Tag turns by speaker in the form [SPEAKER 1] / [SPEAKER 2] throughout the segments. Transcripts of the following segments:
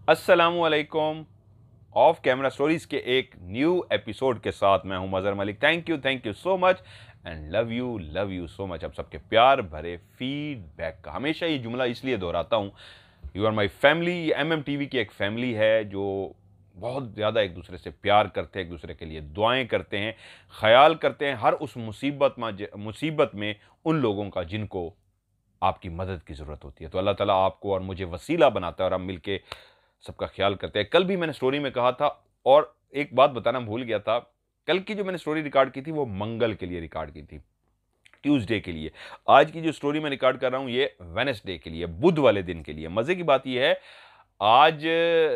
[SPEAKER 1] अस्सलामुअलैकुम। Of camera stories के एक न्यू एपिसोड के साथ मैं हूं Mazhar Malik. Thank you so much and love you so much. आप सबके प्यार भरे फीडबैक का हमेशा ये जुमला इसलिए दोहराता हूं, यू आर माई फैमिली। ये MMTV की एक फैमिली है जो बहुत ज़्यादा एक दूसरे से प्यार करते हैं, एक दूसरे के लिए दुआएं करते हैं, ख्याल करते हैं हर उस मुसीबत में उन लोगों का जिनको आपकी मदद की ज़रूरत होती है। तो अल्लाह ताला आपको और मुझे वसीला बनाता है और हम मिलके सबका ख्याल करते हैं। कल भी मैंने स्टोरी में कहा था और एक बात बताना भूल गया था। कल की जो मैंने स्टोरी रिकॉर्ड की थी वो मंगल के लिए रिकॉर्ड की थी, ट्यूसडे के लिए। आज की जो स्टोरी मैं रिकॉर्ड कर रहा हूं ये वेडनेसडे के लिए, बुध वाले दिन के लिए। मजे की बात ये है आज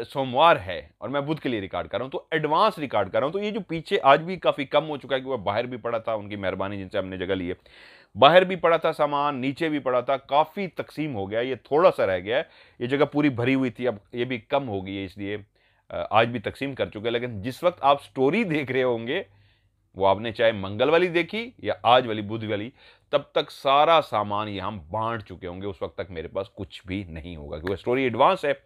[SPEAKER 1] सोमवार है और मैं बुध के लिए रिकॉर्ड कर रहा हूं, तो एडवांस रिकॉर्ड कर रहा हूं। तो ये जो पीछे आज भी काफी कम हो चुका है, क्योंकि बाहर भी पड़ा था, उनकी मेहरबानी जिनसे हमने जगह ली है। बाहर भी पड़ा था सामान, नीचे भी पड़ा था, काफी तकसीम हो गया। ये थोड़ा सा रह गया है, ये जगह पूरी भरी हुई थी, अब ये भी कम हो गई है, इसलिए आज भी तकसीम कर चुके हैं। लेकिन जिस वक्त आप स्टोरी देख रहे होंगे वो आपने चाहे मंगल वाली देखी या आज वाली बुध वाली, तब तक सारा सामान ये हम बांट चुके होंगे। उस वक्त तक मेरे पास कुछ भी नहीं होगा, क्योंकि स्टोरी एडवांस है,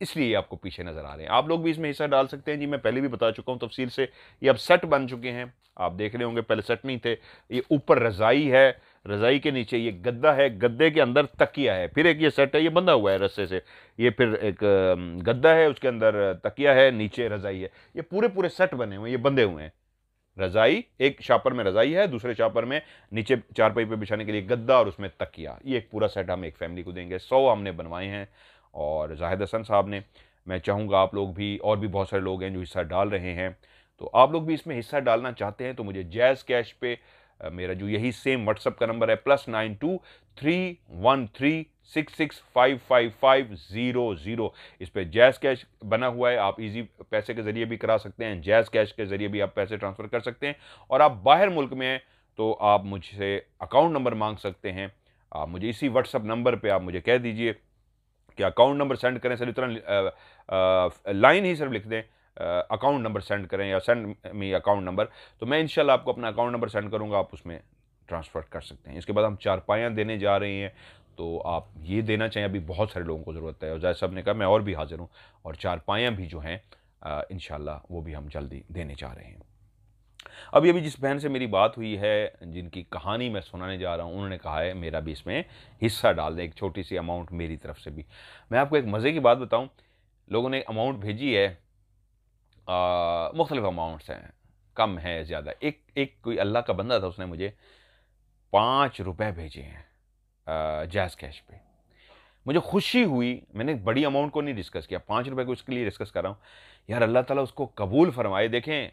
[SPEAKER 1] इसलिए ये आपको पीछे नजर आ रहे हैं। आप लोग भी इसमें हिस्सा डाल सकते हैं जी, मैं पहले भी बता चुका हूं तफसील से। ये अब सेट बन चुके हैं, आप देख रहे होंगे, पहले सेट नहीं थे। ये ऊपर रजाई है, रजाई के नीचे ये गद्दा है, गद्दे के अंदर तकिया है, फिर एक ये सेट है, ये बंधा हुआ है रस्से से। ये फिर एक गद्दा है, उसके अंदर तकिया है, नीचे रजाई है। ये पूरे पूरे सेट बने हुए हैं, ये बंधे हुए हैं। रजाई, एक शापर में रजाई है, दूसरे शापर में नीचे चारपाई पे बिछाने के लिए गद्दा और उसमें तकिया। ये एक पूरा सेट हम एक फैमिली को देंगे। 100 हमने बनवाए हैं और जाहिद हसन साहब ने। मैं चाहूँगा आप लोग भी, और भी बहुत सारे लोग हैं जो हिस्सा डाल रहे हैं, तो आप लोग भी इसमें हिस्सा डालना चाहते हैं तो मुझे जैज़ कैश पे मेरा जो यही सेम व्हाट्सअप का नंबर है +92 313 66555500, इस पे जैज़ कैश बना हुआ है। आप इजी पैसे के ज़रिए भी करा सकते हैं, जैज़ कैश के ज़रिए भी आप पैसे ट्रांसफ़र कर सकते हैं। और आप बाहर मुल्क में हैं तो आप मुझसे अकाउंट नंबर मांग सकते हैं। आप मुझे इसी व्हाट्सअप नंबर पे आप मुझे कह दीजिए कि अकाउंट नंबर सेंड करें। सर इतना लाइन ही सिर्फ लिख दें, अकाउंट नंबर सेंड करें या सेंड मी अकाउंट नंबर, तो मैं इंशाल्लाह आपको अपना अकाउंट नंबर सेंड करूंगा, आप उसमें ट्रांसफ़र कर सकते हैं। इसके बाद हम चारपाइयाँ देने जा रहे हैं, तो आप ये देना चाहें, अभी बहुत सारे लोगों को ज़रूरत है। और जैसे साहब ने कहा मैं और भी हाजिर हूँ, और चारपाइयाँ भी जो हैं इंशाल्लाह वो भी हम जल्दी देने जा रहे हैं। अभी जिस बहन से मेरी बात हुई है, जिनकी कहानी मैं सुनाने जा रहा हूँ, उन्होंने कहा है मेरा भी इसमें हिस्सा डाल दें, एक छोटी सी अमाउंट मेरी तरफ से भी। मैं आपको एक मज़े की बात बताऊँ, लोगों ने अमाउंट भेजी है, मुख्तलिफ अमाउंट्स हैं, कम है ज़्यादा। एक एक कोई अल्लाह का बंदा था, उसने मुझे 5 रुपए भेजे हैं जैज़ कैश पे। मुझे खुशी हुई, मैंने बड़ी अमाउंट को नहीं डिस्कस किया, 5 रुपए को उसके लिए डिस्कस कर रहा हूँ। यार अल्लाह ताला उसको कबूल फरमाए। देखें,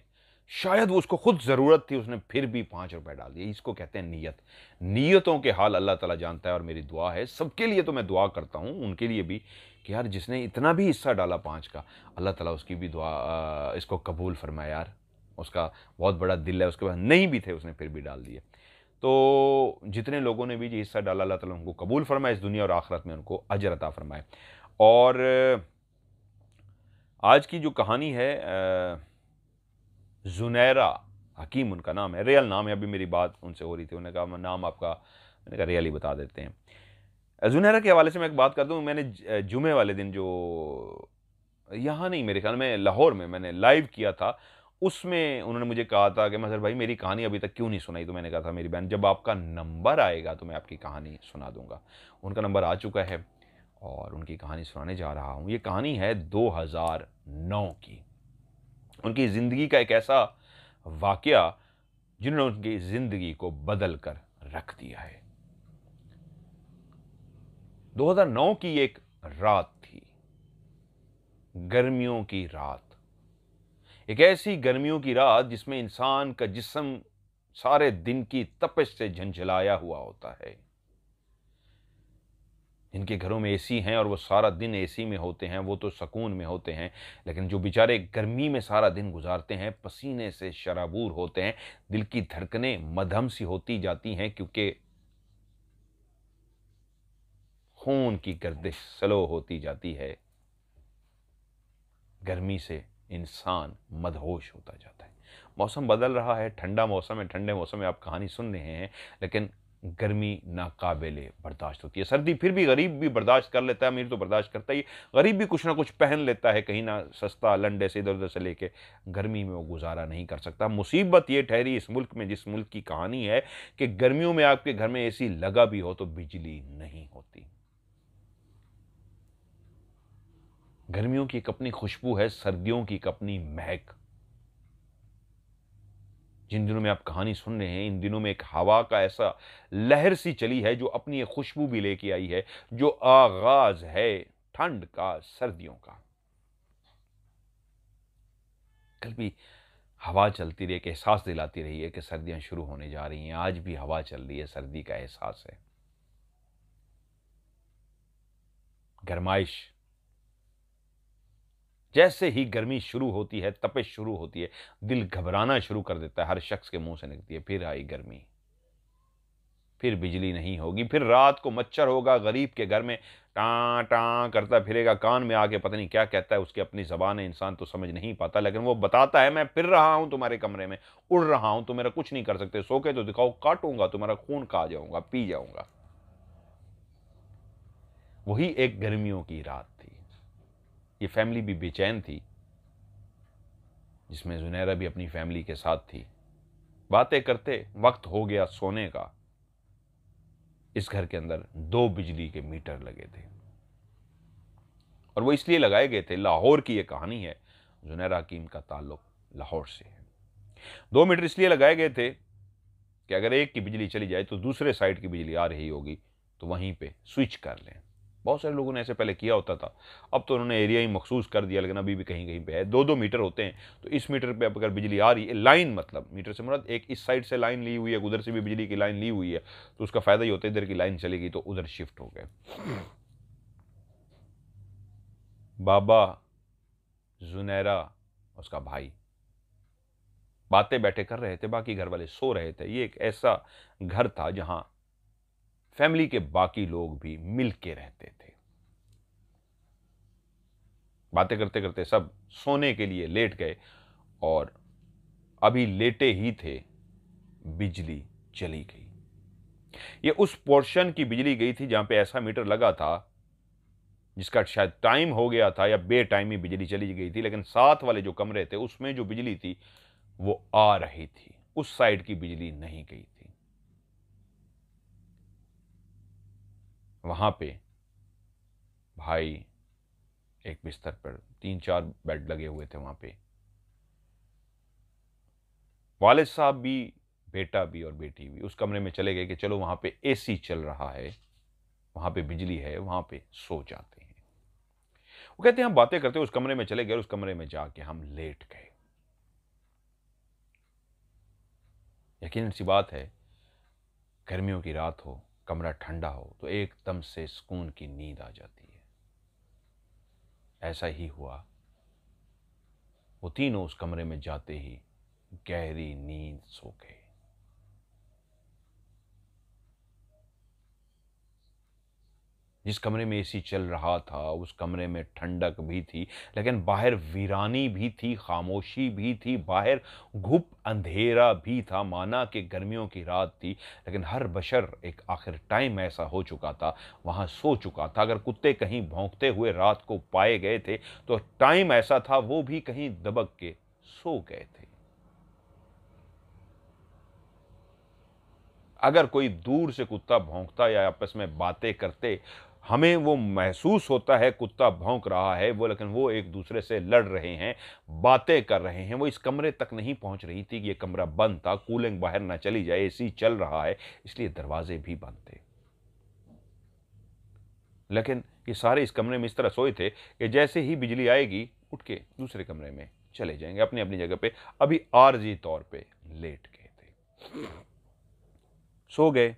[SPEAKER 1] शायद वो उसको खुद ज़रूरत थी, उसने फिर भी 5 रुपए डाल दिए। इसको कहते हैं नीयत। नीयतों के हाल अल्लाह ताला जानता है। और मेरी दुआ है सबके लिए, तो मैं दुआ करता हूँ उनके लिए भी कि यार जिसने इतना भी हिस्सा डाला 5 का, अल्लाह ताला उसकी भी दुआ इसको कबूल फरमाए। यार उसका बहुत बड़ा दिल है, उसके पास नहीं भी थे, उसने फिर भी डाल दिए। तो जितने लोगों ने भी ये हिस्सा डाला, अल्लाह ताला उनको कबूल फरमाए, इस दुनिया और आखिरत में उनको अजर अता फरमाए। और आज की जो कहानी है, जुनैरा हकीम उनका नाम है, रियल नाम है। अभी मेरी बात उनसे हो रही थी, उन्होंने कहा नाम आपका, मैंने कहा रियल ही बता देते हैं। जुनैरा के हवाले से मैं एक बात कर दूं, मैंने जुमे वाले दिन जो, यहाँ नहीं, मेरे ख्याल में लाहौर में मैंने लाइव किया था, उसमें उन्होंने मुझे कहा था कि मजहर भाई मेरी कहानी अभी तक क्यों नहीं सुनाई। तो मैंने कहा था मेरी बहन, जब आपका नंबर आएगा तो मैं आपकी कहानी सुना दूंगा। उनका नंबर आ चुका है और उनकी कहानी सुनाने जा रहा हूँ। ये कहानी है 2009 की। उनकी ज़िंदगी का एक ऐसा वाकया जिन्होंने उनकी ज़िंदगी को बदल कर रख दिया है। 2009 की एक रात थी, गर्मियों की रात। एक ऐसी गर्मियों की रात जिसमें इंसान का जिस्म सारे दिन की तपिश से झंझलाया हुआ होता है। जिनके घरों में एसी हैं और वो सारा दिन एसी में होते हैं, वो तो सुकून में होते हैं, लेकिन जो बेचारे गर्मी में सारा दिन गुजारते हैं, पसीने से शराबूर होते हैं, दिल की धड़कनें मध्यम सी होती जाती हैं, क्योंकि खून की गर्दिश स्लो होती जाती है। गर्मी से इंसान मदहोश होता जाता है। मौसम बदल रहा है, ठंडा मौसम है, ठंडे मौसम में आप कहानी सुन रहे हैं, लेकिन गर्मी नाकाबिले बर्दाश्त होती है। सर्दी फिर भी गरीब भी बर्दाश्त कर लेता है, अमीर तो बर्दाश्त करता ही, गरीब भी कुछ ना कुछ पहन लेता है, कहीं ना सस्ता लंडे से इधर उधर से लेके। गर्मी में वो गुजारा नहीं कर सकता। मुसीबत ये ठहरी इस मुल्क में, जिस मुल्क की कहानी है कि गर्मियों में आपके घर में एसी लगा भी हो तो बिजली नहीं होती। गर्मियों की एक अपनी खुशबू है, सर्दियों की एक अपनी महक। जिन दिनों में आप कहानी सुन रहे हैं, इन दिनों में एक हवा का ऐसा लहर सी चली है जो अपनी एक खुशबू भी लेके आई है, जो आगाज है ठंड का, सर्दियों का। कल भी हवा चलती रही, एक एहसास दिलाती रही है कि सर्दियां शुरू होने जा रही हैं। आज भी हवा चल रही है, सर्दी का एहसास है। गरमाइश, जैसे ही गर्मी शुरू होती है, तपिश शुरू होती है, दिल घबराना शुरू कर देता है, हर शख्स के मुंह से निकलती है, फिर आई गर्मी, फिर बिजली नहीं होगी, फिर रात को मच्छर होगा गरीब के घर में, टाँ टाँ करता फिरेगा, कान में आके पता नहीं क्या कहता है, उसकी अपनी ज़बान है, इंसान तो समझ नहीं पाता, लेकिन वो बताता है मैं फिर रहा हूं तुम्हारे कमरे में, उड़ रहा हूं, तुम मेरा कुछ नहीं कर सकते, सो के तो दिखाओ, काटूंगा तुम्हारा खून, खा जाऊंगा, पी जाऊंगा। वही एक गर्मियों की रात थी। ये फैमिली भी बेचैन थी, जिसमें जुनैरा भी अपनी फैमिली के साथ थी। बातें करते वक्त हो गया सोने का। इस घर के अंदर 2 बिजली के मीटर लगे थे, और वो इसलिए लगाए गए थे, लाहौर की ये कहानी है, जुनैरा हकीम का ताल्लुक लाहौर से है। 2 मीटर इसलिए लगाए गए थे कि अगर एक की बिजली चली जाए तो दूसरे साइड की बिजली आ रही होगी तो वहीं पे स्विच कर लें। बहुत सारे लोगों ने ऐसे पहले किया होता था, अब तो उन्होंने एरिया ही मखसूस कर दिया, लेकिन अभी भी कहीं कहीं पे है। 2-2 मीटर होते हैं, तो इस मीटर पे अब अगर बिजली आ रही है, लाइन मतलब मीटर से मुराद एक इस साइड से लाइन ली हुई है, उधर से भी बिजली की लाइन ली हुई है, तो उसका फायदा ही होता है, इधर की लाइन चलेगी तो उधर शिफ्ट हो गए। बाबा, जुनैरा, उसका भाई बातें बैठे कर रहे थे, बाकी घर वाले सो रहे थे। ये एक ऐसा घर था जहां फैमिली के बाकी लोग भी मिल के रहते थे। बातें करते करते सब सोने के लिए लेट गए, और अभी लेटे ही थे, बिजली चली गई। ये उस पोर्शन की बिजली गई थी जहां पे ऐसा मीटर लगा था जिसका शायद टाइम हो गया था, या बे टाइम ही बिजली चली गई थी, लेकिन साथ वाले जो कमरे थे उसमें जो बिजली थी वो आ रही थी, उस साइड की बिजली नहीं गई थी। वहां पे भाई एक बिस्तर पर, 3-4 बेड लगे हुए थे वहां पे, वालिद साहब भी, बेटा भी और बेटी भी उस कमरे में चले गए कि चलो वहां पे एसी चल रहा है, वहां पे बिजली है, वहां पे सो जाते हैं। वो कहते हैं हम बातें करते उस कमरे में चले गए, उस कमरे में जाके हम लेट गए। यकीन सी बात है, गर्मियों की रात हो, कमरा ठंडा हो तो एकदम से सुकून की नींद आ जाती है। ऐसा ही हुआ, वो तीनों उस कमरे में जाते ही गहरी नींद सो गए। जिस कमरे में एसी चल रहा था उस कमरे में ठंडक भी थी, लेकिन बाहर वीरानी भी थी, खामोशी भी थी, बाहर घुप अंधेरा भी था, माना कि गर्मियों की रात थी, लेकिन हर बशर एक आखिर टाइम ऐसा हो चुका था, वहां सो चुका था। अगर कुत्ते कहीं भौंकते हुए रात को पाए गए थे तो टाइम ऐसा था वो भी कहीं दबक के सो गए थे। अगर कोई दूर से कुत्ता भौंकता या आपस में बातें करते, हमें वो महसूस होता है कुत्ता भौंक रहा है वो, लेकिन वो एक दूसरे से लड़ रहे हैं, बातें कर रहे हैं। वो इस कमरे तक नहीं पहुंच रही थी कि ये कमरा बंद था, कूलिंग बाहर ना चली जाए, एसी चल रहा है, इसलिए दरवाजे भी बंद थे। लेकिन ये सारे इस कमरे में इस तरह सोए थे कि जैसे ही बिजली आएगी उठ के दूसरे कमरे में चले जाएंगे, अपनी अपनी जगह पे, अभी आरजी तौर पे लेट गए थे, सो गए।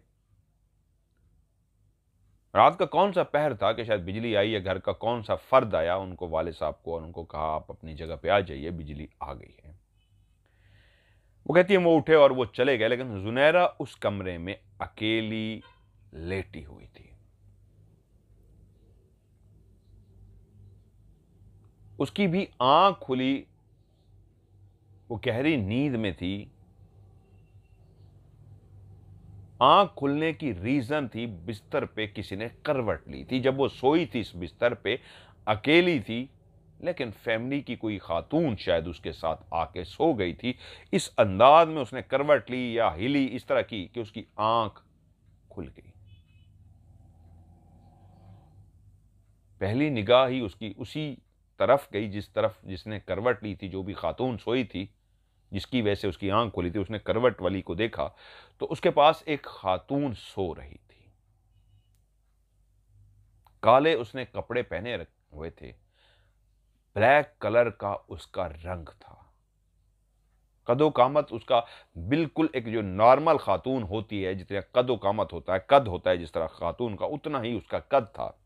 [SPEAKER 1] रात का कौन सा पहर था कि शायद बिजली आई, या घर का कौन सा फर्द आया उनको, वाले साहब को, और उनको कहा आप अपनी जगह पे आ जाइए, बिजली आ गई है। वो कहती है वो उठे और वो चले गए, लेकिन जुनैरा उस कमरे में अकेली लेटी हुई थी। उसकी भी आंख खुली, वो गहरी नींद में थी, आंख खुलने की रीजन थी, बिस्तर पे किसी ने करवट ली थी। जब वो सोई थी इस बिस्तर पे, अकेली थी, लेकिन फैमिली की कोई खातून शायद उसके साथ आके सो गई थी। इस अंदाज में उसने करवट ली या हिली इस तरह की कि उसकी आंख खुल गई। पहली निगाह ही उसकी उसी तरफ गई जिस तरफ जिसने करवट ली थी। जो भी खातून सोई थी, जिसकी वजह से उसकी आंख खुली थी, उसने करवट वाली को देखा तो उसके पास एक खातून सो रही थी। काले उसने कपड़े पहने हुए थे, ब्लैक कलर का उसका रंग था। कदो कामत उसका बिल्कुल एक जो नॉर्मल खातून होती है, जितना कदो कामत होता है, कद होता है जिस तरह खातून का, उतना ही उसका कद था।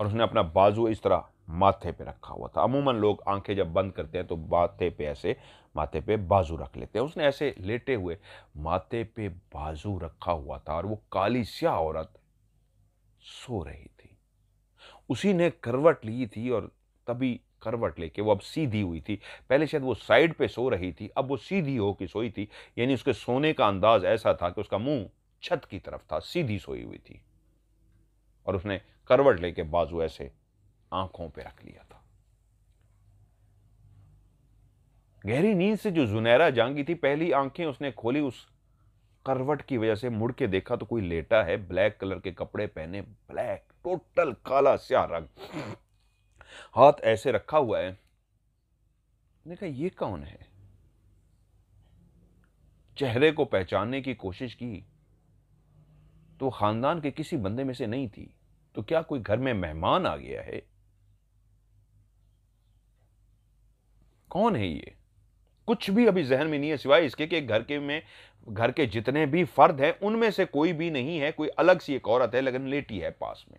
[SPEAKER 1] और उसने अपना बाजू इस तरह माथे पे रखा हुआ था। अमूमन लोग आंखें जब बंद करते हैं तो माथे पे ऐसे माथे पे बाजू रख लेते हैं। उसने ऐसे लेटे हुए माथे पे बाजू रखा हुआ था और वो काली स्याह औरत सो रही थी। उसी ने करवट ली थी और तभी करवट लेके वो अब सीधी हुई थी। पहले शायद वो साइड पे सो रही थी, अब वो सीधी होके सोई थी। यानी उसके सोने का अंदाज ऐसा था कि उसका मुंह छत की तरफ था, सीधी सोई हुई थी। और उसने करवट लेके बाजू ऐसे आंखों पे रख लिया था। गहरी नींद से जो जुनैरा जागी थी, पहली आंखें उसने खोली, उस करवट की वजह से मुड़ के देखा तो कोई लेटा है, ब्लैक कलर के कपड़े पहने, ब्लैक टोटल काला स्याह रंग, हाथ ऐसे रखा हुआ है। मैंने कहा ये कौन है? चेहरे को पहचानने की कोशिश की तो खानदान के किसी बंदे में से नहीं थी। तो क्या कोई घर में मेहमान आ गया है? कौन है ये? कुछ भी अभी जहन में नहीं है, सिवाय इसके कि घर के जितने भी फर्द हैं उनमें से कोई भी नहीं है, कोई अलग सी एक औरत है लेकिन लेटी है पास में।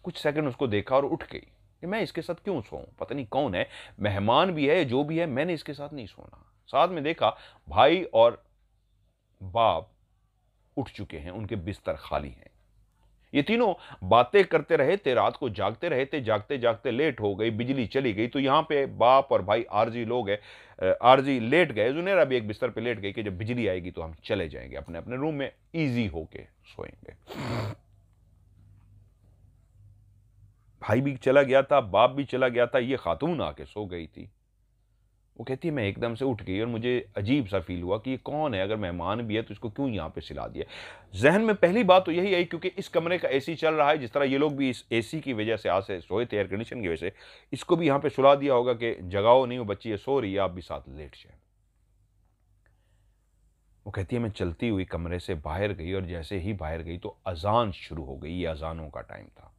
[SPEAKER 1] कुछ सेकंड उसको देखा और उठ गई कि मैं इसके साथ क्यों सोऊं, पता नहीं कौन है, मेहमान भी है, जो भी है, मैंने इसके साथ नहीं सोना। साथ में देखा भाई और बाप उठ चुके हैं, उनके बिस्तर खाली हैं। ये तीनों बातें करते रहे थे, रात को जागते रहे थे, जागते जागते लेट हो गई, बिजली चली गई। तो यहां पे बाप और भाई आरजी लोग हैं, आरजी लेट गए, जुनेरा भी एक बिस्तर पे लेट गई कि जब बिजली आएगी तो हम चले जाएंगे अपने अपने रूम में, इजी होके सोएंगे। भाई भी चला गया था, बाप भी चला गया था, ये खातून आके सो गई थी। वो कहती है मैं एकदम से उठ गई और मुझे अजीब सा फील हुआ कि ये कौन है, अगर मेहमान भी है तो इसको क्यों यहाँ पे सिला दिया। जहन में पहली बात तो यही आई क्योंकि इस कमरे का एसी चल रहा है, जिस तरह ये लोग भी इस एसी की वजह से आज से सोए थे, एयर कंडीशन की वजह से, इसको भी यहाँ पे सुला दिया होगा कि जगाओ नहीं, वो बच्ची ये सो रही है, आप भी साथ लेट जाए। वो कहती है मैं चलती हुई कमरे से बाहर गई और जैसे ही बाहर गई तो अजान शुरू हो गई। ये अजानों का टाइम था।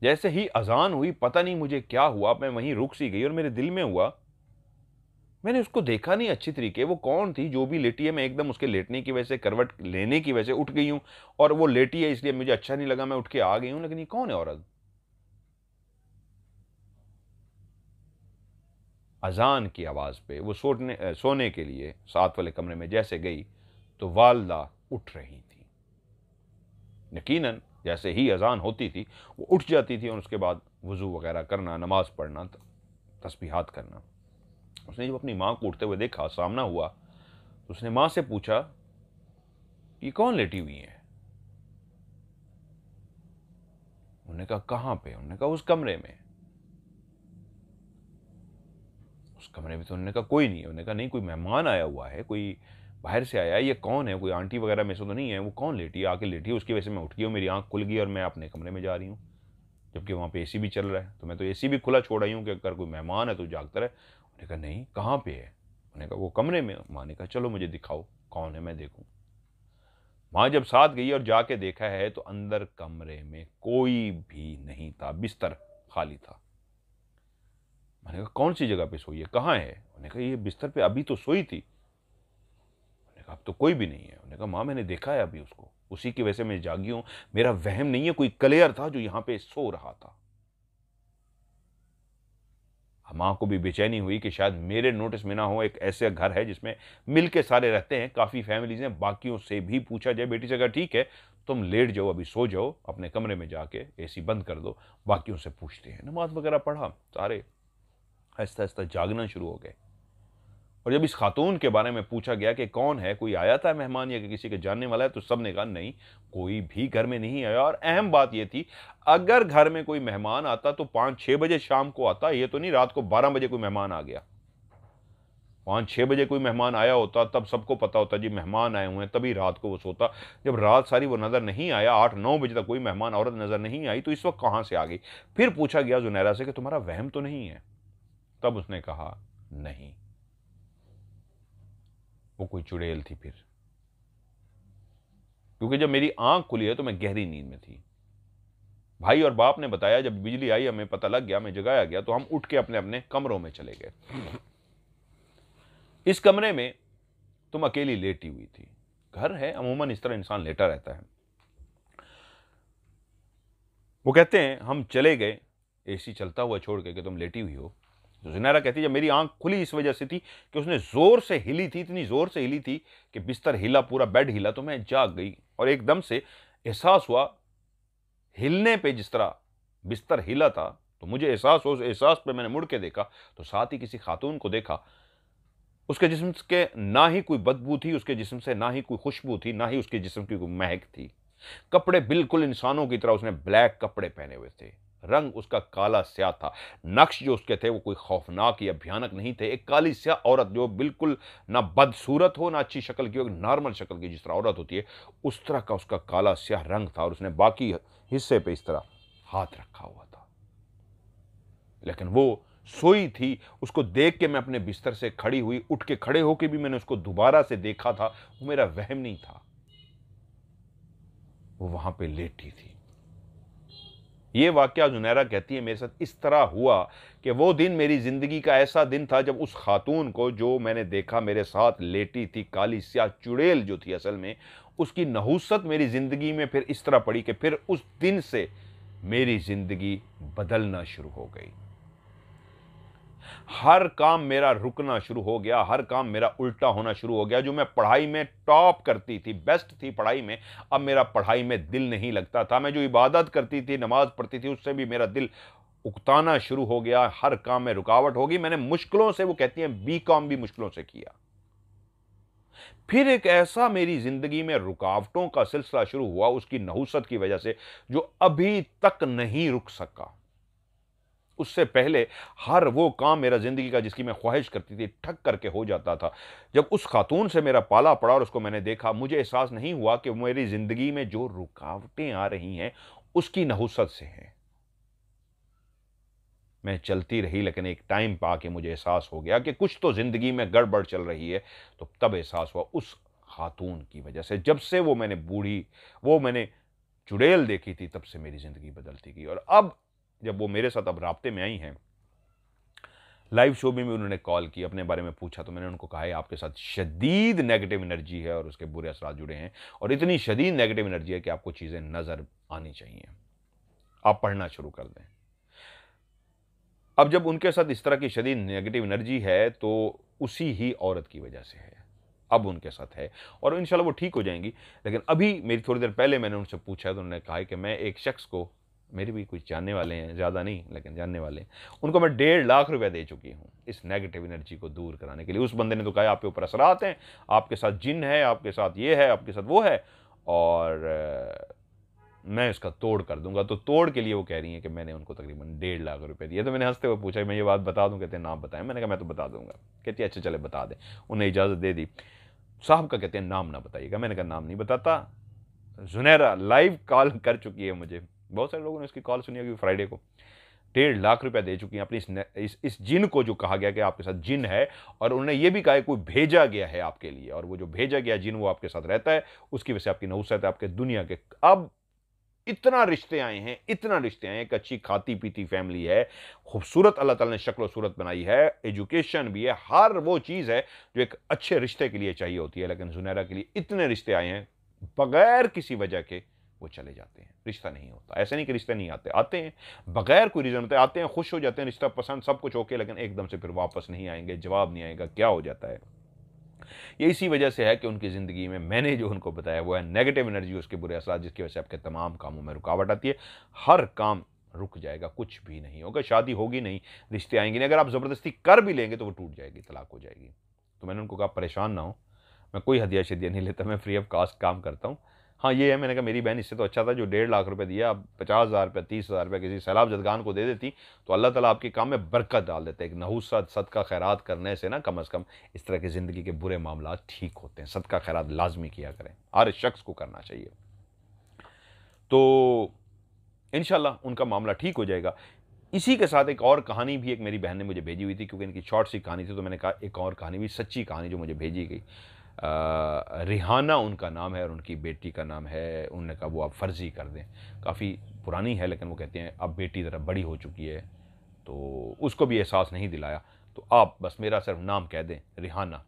[SPEAKER 1] जैसे ही अजान हुई, पता नहीं मुझे क्या हुआ, मैं वहीं रुक सी गई और मेरे दिल में हुआ, मैंने उसको देखा नहीं अच्छी तरीके, वो कौन थी जो भी लेटी है। मैं एकदम उसके लेटने की वजह से, करवट लेने की वजह से उठ गई हूं और वो लेटी है इसलिए मुझे अच्छा नहीं लगा, मैं उठ के आ गई हूं। लेकिन ये कौन है औरत? अजान की आवाज पे वो सोने के लिए साथ वाले कमरे में जैसे गई तो वालदा उठ रही थी। यकीनन जैसे ही अजान होती थी वो उठ जाती थी और उसके बाद वजू वगैरह करना, नमाज पढ़ना, तस्बीहात करना। उसने जब अपनी माँ को उठते हुए देखा, सामना हुआ, तो उसने माँ से पूछा ये कौन लेटी हुई है? उन्होंने कहा कहाँ पे? उन्होंने कहा उस कमरे में। उस कमरे में तो उन्होंने कहा कोई नहीं है। उन्होंने कहा नहीं, कोई मेहमान आया हुआ है, कोई बाहर से आया है, ये कौन है? कोई आंटी वगैरह में से तो नहीं है? वो कौन लेटी है? आके लेटी है, उसकी वजह से मैं उठ गई हूँ, मेरी आंख खुल गई और मैं अपने कमरे में जा रही हूँ, जबकि वहाँ पे एसी भी चल रहा है। तो मैं तो एसी भी खुला छोड़ आई हूँ कि अगर कोई मेहमान है तो जागता रहे। उन्होंने कहा नहीं, कहाँ पे है? उन्होंने कहा वो कमरे में। माँ ने कहा चलो मुझे दिखाओ कौन है, मैं देखूँ। माँ जब साथ गई और जाके देखा है तो अंदर कमरे में कोई भी नहीं था, बिस्तर खाली था। मैंने कहा कौन सी जगह पे सोई है, कहाँ है? उन्होंने कहा ये बिस्तर पे अभी तो सोई थी। उन्होंने कहा अब तो कोई भी नहीं है। उन्होंने कहा माँ मैंने देखा है अभी उसको, उसी की वजह से मैं जागी हूँ, मेरा वहम नहीं है, कोई क्लियर था जो यहाँ पे सो रहा था। माँ को भी बेचैनी हुई कि शायद मेरे नोटिस में ना हो। एक ऐसे घर है जिसमें मिल के सारे रहते हैं, काफ़ी फैमिलीज हैं, बाकियों से भी पूछा जाए। बेटी से कहा ठीक है तुम लेट जाओ, अभी सो जाओ, अपने कमरे में जाके एसी बंद कर दो, बाकियों से पूछते हैं। नमाज वगैरह पढ़ा सारे, आहिस्ता आहिस्ता जागना शुरू हो गए। और जब इस खातून के बारे में पूछा गया कि कौन है, कोई आया था मेहमान या कि किसी के जानने वाला है, तो सब ने कहा नहीं, कोई भी घर में नहीं आया। और अहम बात यह थी, अगर घर में कोई मेहमान आता तो 5-6 बजे शाम को आता, ये तो नहीं रात को 12 बजे कोई मेहमान आ गया। 5-6 बजे कोई मेहमान आया होता, तब सबको पता होता जी मेहमान आए हुए हैं, तभी रात को वो सोता। जब रात सारी वो नज़र नहीं आया, 8-9 बजे तक कोई मेहमान औरत नज़र नहीं आई, तो इस वक्त कहाँ से आ गई। फिर पूछा गया जुनैरा से कि तुम्हारा वहम तो नहीं है? तब उसने कहा नहीं, वो कोई चुड़ैल थी। फिर क्योंकि जब मेरी आंख खुली है तो मैं गहरी नींद में थी। भाई और बाप ने बताया, जब बिजली आई हमें पता लग गया, मैं जगाया गया, तो हम उठ के अपने अपने कमरों में चले गए। इस कमरे में तुम अकेली लेटी हुई थी। घर है, अमूमन इस तरह इंसान लेटा रहता है। वो कहते हैं हम चले गए, एसी चलता हुआ छोड़ के कि तुम लेटी हुई हो। तो जुनैरा कहती जब मेरी आंख खुली इस वजह से थी कि उसने जोर से हिली थी, इतनी जोर से हिली थी कि बिस्तर हिला, पूरा बेड हिला, तो मैं जाग गई। और एकदम से एहसास हुआ, हिलने पे जिस तरह बिस्तर हिला था तो मुझे एहसास हो, उस एहसास पे मैंने मुड़ के देखा तो साथ ही किसी खातून को देखा। उसके जिस्म के ना ही कोई बदबू थी, उसके जिस्म से ना ही कोई खुशबू थी, ना ही उसके जिस्म की कोई महक थी। कपड़े बिल्कुल इंसानों की तरह, उसने ब्लैक कपड़े पहने हुए थे। रंग उसका काला स्याह था। नक्श जो उसके थे वो कोई खौफनाक या भयानक नहीं थे। एक काली स्याह औरत जो बिल्कुल ना बदसूरत हो, ना अच्छी शक्ल की हो, नॉर्मल शक्ल की जिस तरह औरत होती है, उस तरह का उसका काला स्याह रंग था। और उसने बाकी हिस्से पे इस तरह हाथ रखा हुआ था, लेकिन वो सोई थी। उसको देख के मैं अपने बिस्तर से खड़ी हुई, उठ के खड़े होके भी मैंने उसको दोबारा से देखा था। वो मेरा वहम नहीं था, वो वहां पे लेटी थी। ये वाकया जुनैरा कहती है मेरे साथ इस तरह हुआ कि वो दिन मेरी जिंदगी का ऐसा दिन था जब उस खातून को जो मैंने देखा मेरे साथ लेटी थी, काली स्याह चुड़ैल जो थी असल में, उसकी नहुसत मेरी जिंदगी में फिर इस तरह पड़ी कि फिर उस दिन से मेरी जिंदगी बदलना शुरू हो गई। हर काम मेरा रुकना शुरू हो गया, हर काम मेरा उल्टा होना शुरू हो गया। जो मैं पढ़ाई में टॉप करती थी, बेस्ट थी पढ़ाई में, अब मेरा पढ़ाई में दिल नहीं लगता था। मैं जो इबादत करती थी, नमाज पढ़ती थी, उससे भी मेरा दिल उकताना शुरू हो गया। हर काम में रुकावट होगी। मैंने मुश्किलों से, वो कहती हैं बीकॉम भी मुश्किलों से किया। फिर एक ऐसा मेरी जिंदगी में रुकावटों का सिलसिला शुरू हुआ उसकी नहुसत की वजह से, जो अभी तक नहीं रुक सका। उससे पहले हर वो काम मेरा ज़िंदगी का जिसकी मैं ख्वाहिश करती थी, ठक करके हो जाता था। जब उस खातून से मेरा पाला पड़ा और उसको मैंने देखा, मुझे एहसास नहीं हुआ कि मेरी ज़िंदगी में जो रुकावटें आ रही हैं, उसकी नहुसत से हैं। मैं चलती रही, लेकिन एक टाइम पे आके मुझे एहसास हो गया कि कुछ तो ज़िंदगी में गड़बड़ चल रही है। तो तब एहसास हुआ उस खातून की वजह से। जब से वो मैंने चुड़ैल देखी थी, तब से मेरी ज़िंदगी बदलती गई। और अब जब वो मेरे साथ अब राब्ते में आई हैं, लाइव शो में भी उन्होंने कॉल की, अपने बारे में पूछा, तो मैंने उनको कहा है आपके साथ शदीद नेगेटिव एनर्जी है और उसके बुरे असरात जुड़े हैं, और इतनी शदीद नेगेटिव एनर्जी है कि आपको चीज़ें नज़र आनी चाहिए, आप पढ़ना शुरू कर दें। अब जब उनके साथ इस तरह की शदीद नेगेटिव एनर्जी है तो उसी ही औरत की वजह से है, अब उनके साथ है, और इंशाल्लाह वो ठीक हो जाएंगी। लेकिन अभी मेरी थोड़ी देर पहले मैंने उनसे पूछा तो उन्होंने कहा है कि मैं एक शख्स को, मेरे भी कुछ जानने वाले हैं, ज़्यादा नहीं लेकिन जानने वाले हैं, उनको मैं 1.5 लाख रुपए दे चुकी हूँ इस नेगेटिव एनर्जी को दूर कराने के लिए। उस बंदे ने तो कहा आपके ऊपर असरात हैं, आपके साथ जिन है, आपके साथ ये है, आपके साथ वो है, और मैं इसका तोड़ कर दूंगा। तो तोड़ के लिए वो कह रही हैं कि मैंने उनको तकरीबन 1.5 लाख रुपए दिए। तो मैंने हंसते हुए पूछा मैं ये बात बता दूं? कहते हैं नाम बताएं। मैंने कहा मैं तो बता दूंगा। कहती है अच्छा चले बता दें। उन्हें इजाज़त दे दी। साहब का कहते हैं नाम ना बताइएगा। मैंने कहा नाम नहीं बताता। जुनैरा लाइव कॉल कर चुकी है मुझे, बहुत सारे लोगों ने इसकी कॉल सुनी होगी फ्राइडे को। 1.5 लाख रुपया दे चुकी हैं अपनी इस जिन को, जो कहा गया कि आपके साथ जिन है, और उन्होंने ये भी कहा है कोई भेजा गया है आपके लिए, और वो जो भेजा गया जिन वो आपके साथ रहता है, उसकी वजह से आपकी नहुसत है, आपके दुनिया के अब इतना रिश्ते आए हैं, इतना रिश्ते आए हैं। एक अच्छी खाती पीती फैमिली है, खूबसूरत अल्लाह ताला ने शक्ल सूरत बनाई है, एजुकेशन भी है, हर वो चीज़ है जो एक अच्छे रिश्ते के लिए चाहिए होती है। लेकिन जुनैरा के लिए इतने रिश्ते आए हैं, बगैर किसी वजह के वो चले जाते हैं। रिश्ता नहीं होता। ऐसे नहीं कि रिश्ते नहीं आते, आते हैं बगैर कोई रीज़न होते, आते हैं, खुश हो जाते हैं, रिश्ता पसंद, सब कुछ ओके, लेकिन एकदम से फिर वापस नहीं आएंगे, जवाब नहीं आएगा, क्या हो जाता है। ये इसी वजह से है कि उनकी ज़िंदगी में मैंने जो उनको बताया वो है नेगेटिव एनर्जी, उसके बुरे असर, जिसकी वजह से आपके तमाम कामों में रुकावट आती है। हर काम रुक जाएगा, कुछ भी नहीं होगा, शादी होगी नहीं, रिश्ते आएंगे नहीं। अगर आप ज़बरदस्ती कर भी लेंगे तो वो टूट जाएगी, तलाक हो जाएगी। तो मैंने उनको कहा परेशान ना हो, मैं कोई हदिया शदिया नहीं लेता, मैं फ्री ऑफ कास्ट काम करता हूँ। हाँ ये है, मैंने कहा मेरी बहन इससे तो अच्छा था जो 1.5 लाख रुपए दिया, अब 50,000 रुपये 30,000 रुपये किसी सैलाब जदगान को दे देती तो अल्लाह ताला आपके काम में बरकत डाल देते। एक नहुसत सदका खैरात करने से ना कम अज़ कम इस तरह की ज़िंदगी के बुरे मामला ठीक होते हैं। सदका खैरात लाजमी किया करें, हर शख्स को करना चाहिए। तो इंशाल्लाह उनका मामला ठीक हो जाएगा। इसी के साथ एक और कहानी भी एक मेरी बहन ने मुझे भेजी हुई थी, क्योंकि इनकी शॉर्ट सी कहानी थी, तो मैंने कहा एक और कहानी भी, सच्ची कहानी जो मुझे भेजी गई। रिहाना उनका नाम है और उनकी बेटी का नाम है, उन्होंने कहा वो आप फ़र्ज़ी कर दें। काफ़ी पुरानी है लेकिन वो कहते हैं अब बेटी ज़रा बड़ी हो चुकी है तो उसको भी एहसास नहीं दिलाया, तो आप बस मेरा सिर्फ नाम कह दें रिहाना,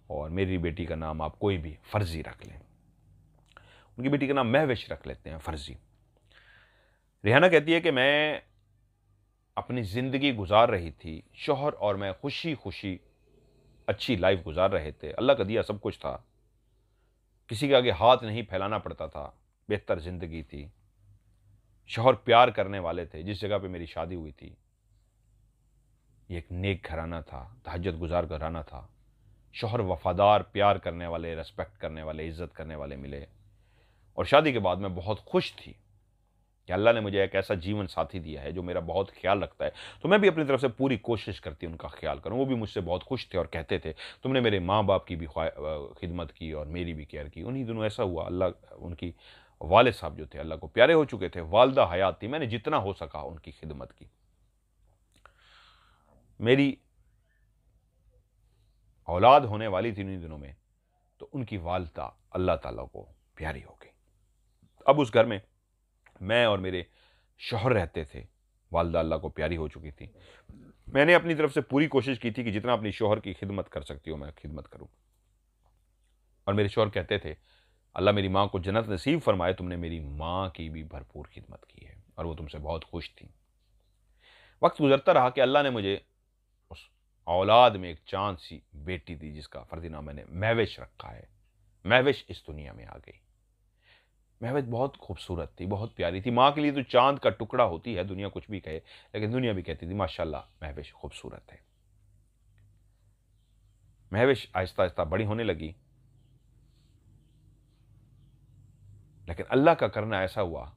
[SPEAKER 1] और मेरी बेटी का नाम आप कोई भी फ़र्ज़ी रख लें। उनकी बेटी का नाम महविश रख लेते हैं, फ़र्ज़ी। रिहाना कहती है कि मैं अपनी ज़िंदगी गुजार रही थी, शौहर और मैं खुशी खुशी अच्छी लाइफ गुजार रहे थे, अल्लाह का दिया सब कुछ था, किसी के आगे हाथ नहीं फैलाना पड़ता था, बेहतर ज़िंदगी थी। शौहर प्यार करने वाले थे, जिस जगह पे मेरी शादी हुई थी ये एक नेक घराना था, तहज्जुद गुजार घराना था। शौहर वफादार, प्यार करने वाले, रेस्पेक्ट करने वाले, इज़्ज़त करने वाले मिले, और शादी के बाद मैं बहुत खुश थी कि अल्लाह ने मुझे एक ऐसा जीवन साथी दिया है जो मेरा बहुत ख्याल रखता है। तो मैं भी अपनी तरफ से पूरी कोशिश करती उनका ख्याल करूँ। वो भी मुझसे बहुत खुश थे और कहते थे तुमने मेरे माँ बाप की भी खिदमत की और मेरी भी केयर की। उन्हीं दिनों ऐसा हुआ, अल्लाह उनकी वालिद साहब जो थे अल्लाह को प्यारे हो चुके थे, वालदा हयात थी, मैंने जितना हो सका उनकी खिदमत की। मेरी औलाद होने वाली थी उन्हीं दिनों में, तो उनकी वालदा अल्लाह ताला को प्यारी हो गई। अब उस घर में मैं और मेरे शौहर रहते थे, वालदा अल्लाह को प्यारी हो चुकी थी। मैंने अपनी तरफ से पूरी कोशिश की थी कि जितना अपनी शौहर की खिदमत कर सकती हूँ मैं खिदमत करूँ। और मेरे शौहर कहते थे अल्लाह मेरी माँ को जन्नत नसीब फरमाए, तुमने मेरी माँ की भी भरपूर खिदमत की है और वो तुमसे बहुत खुश थी। वक्त गुजरता रहा कि अल्लाह ने मुझे उस औलाद में एक चांद सी बेटी दी, जिसका फर्जी नाम मैंने महविश रखा है। महविश इस दुनिया में आ गई। महविश बहुत खूबसूरत थी, बहुत प्यारी थी। माँ के लिए तो चांद का टुकड़ा होती है, दुनिया कुछ भी कहे, लेकिन दुनिया भी कहती थी माशाल्लाह महविश खूबसूरत है। महविश आहिस्ता आहिस्ता बड़ी होने लगी, लेकिन अल्लाह का करना ऐसा हुआ,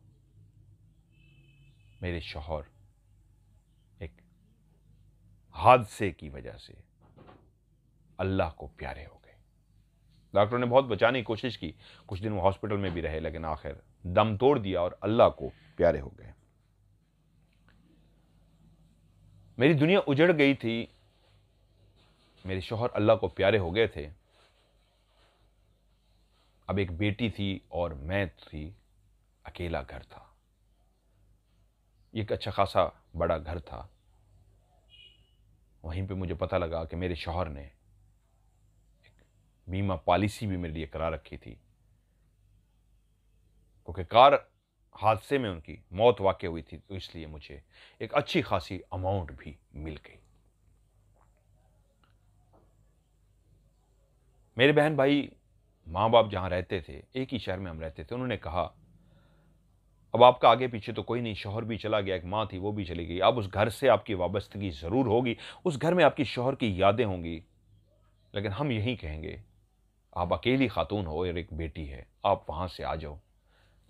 [SPEAKER 1] मेरे शौहर एक हादसे की वजह से अल्लाह को प्यारे हो गए। डॉक्टरों ने बहुत बचाने की कोशिश की, कुछ दिन वो हॉस्पिटल में भी रहे, लेकिन आखिर दम तोड़ दिया और अल्लाह को प्यारे हो गए। मेरी दुनिया उजड़ गई थी, मेरे शौहर अल्लाह को प्यारे हो गए थे। अब एक बेटी थी और मैं थी, अकेला घर था। एक अच्छा खासा बड़ा घर था। वहीं पे मुझे पता लगा कि मेरे शौहर ने एक बीमा पॉलिसी भी मेरे लिए करा रखी थी, क्योंकि कार हादसे में उनकी मौत वाक़ई हुई थी, तो इसलिए मुझे एक अच्छी खासी अमाउंट भी मिल गई। मेरे बहन भाई माँ बाप जहाँ रहते थे, एक ही शहर में हम रहते थे, उन्होंने कहा अब आपका आगे पीछे तो कोई नहीं, शौहर भी चला गया, एक माँ थी वो भी चली गई, अब उस घर से आपकी वाबस्तगी ज़रूर होगी, उस घर में आपकी शौहर की यादें होंगी, लेकिन हम यही कहेंगे आप अकेली खातून हो और एक बेटी है, आप वहाँ से आ जाओ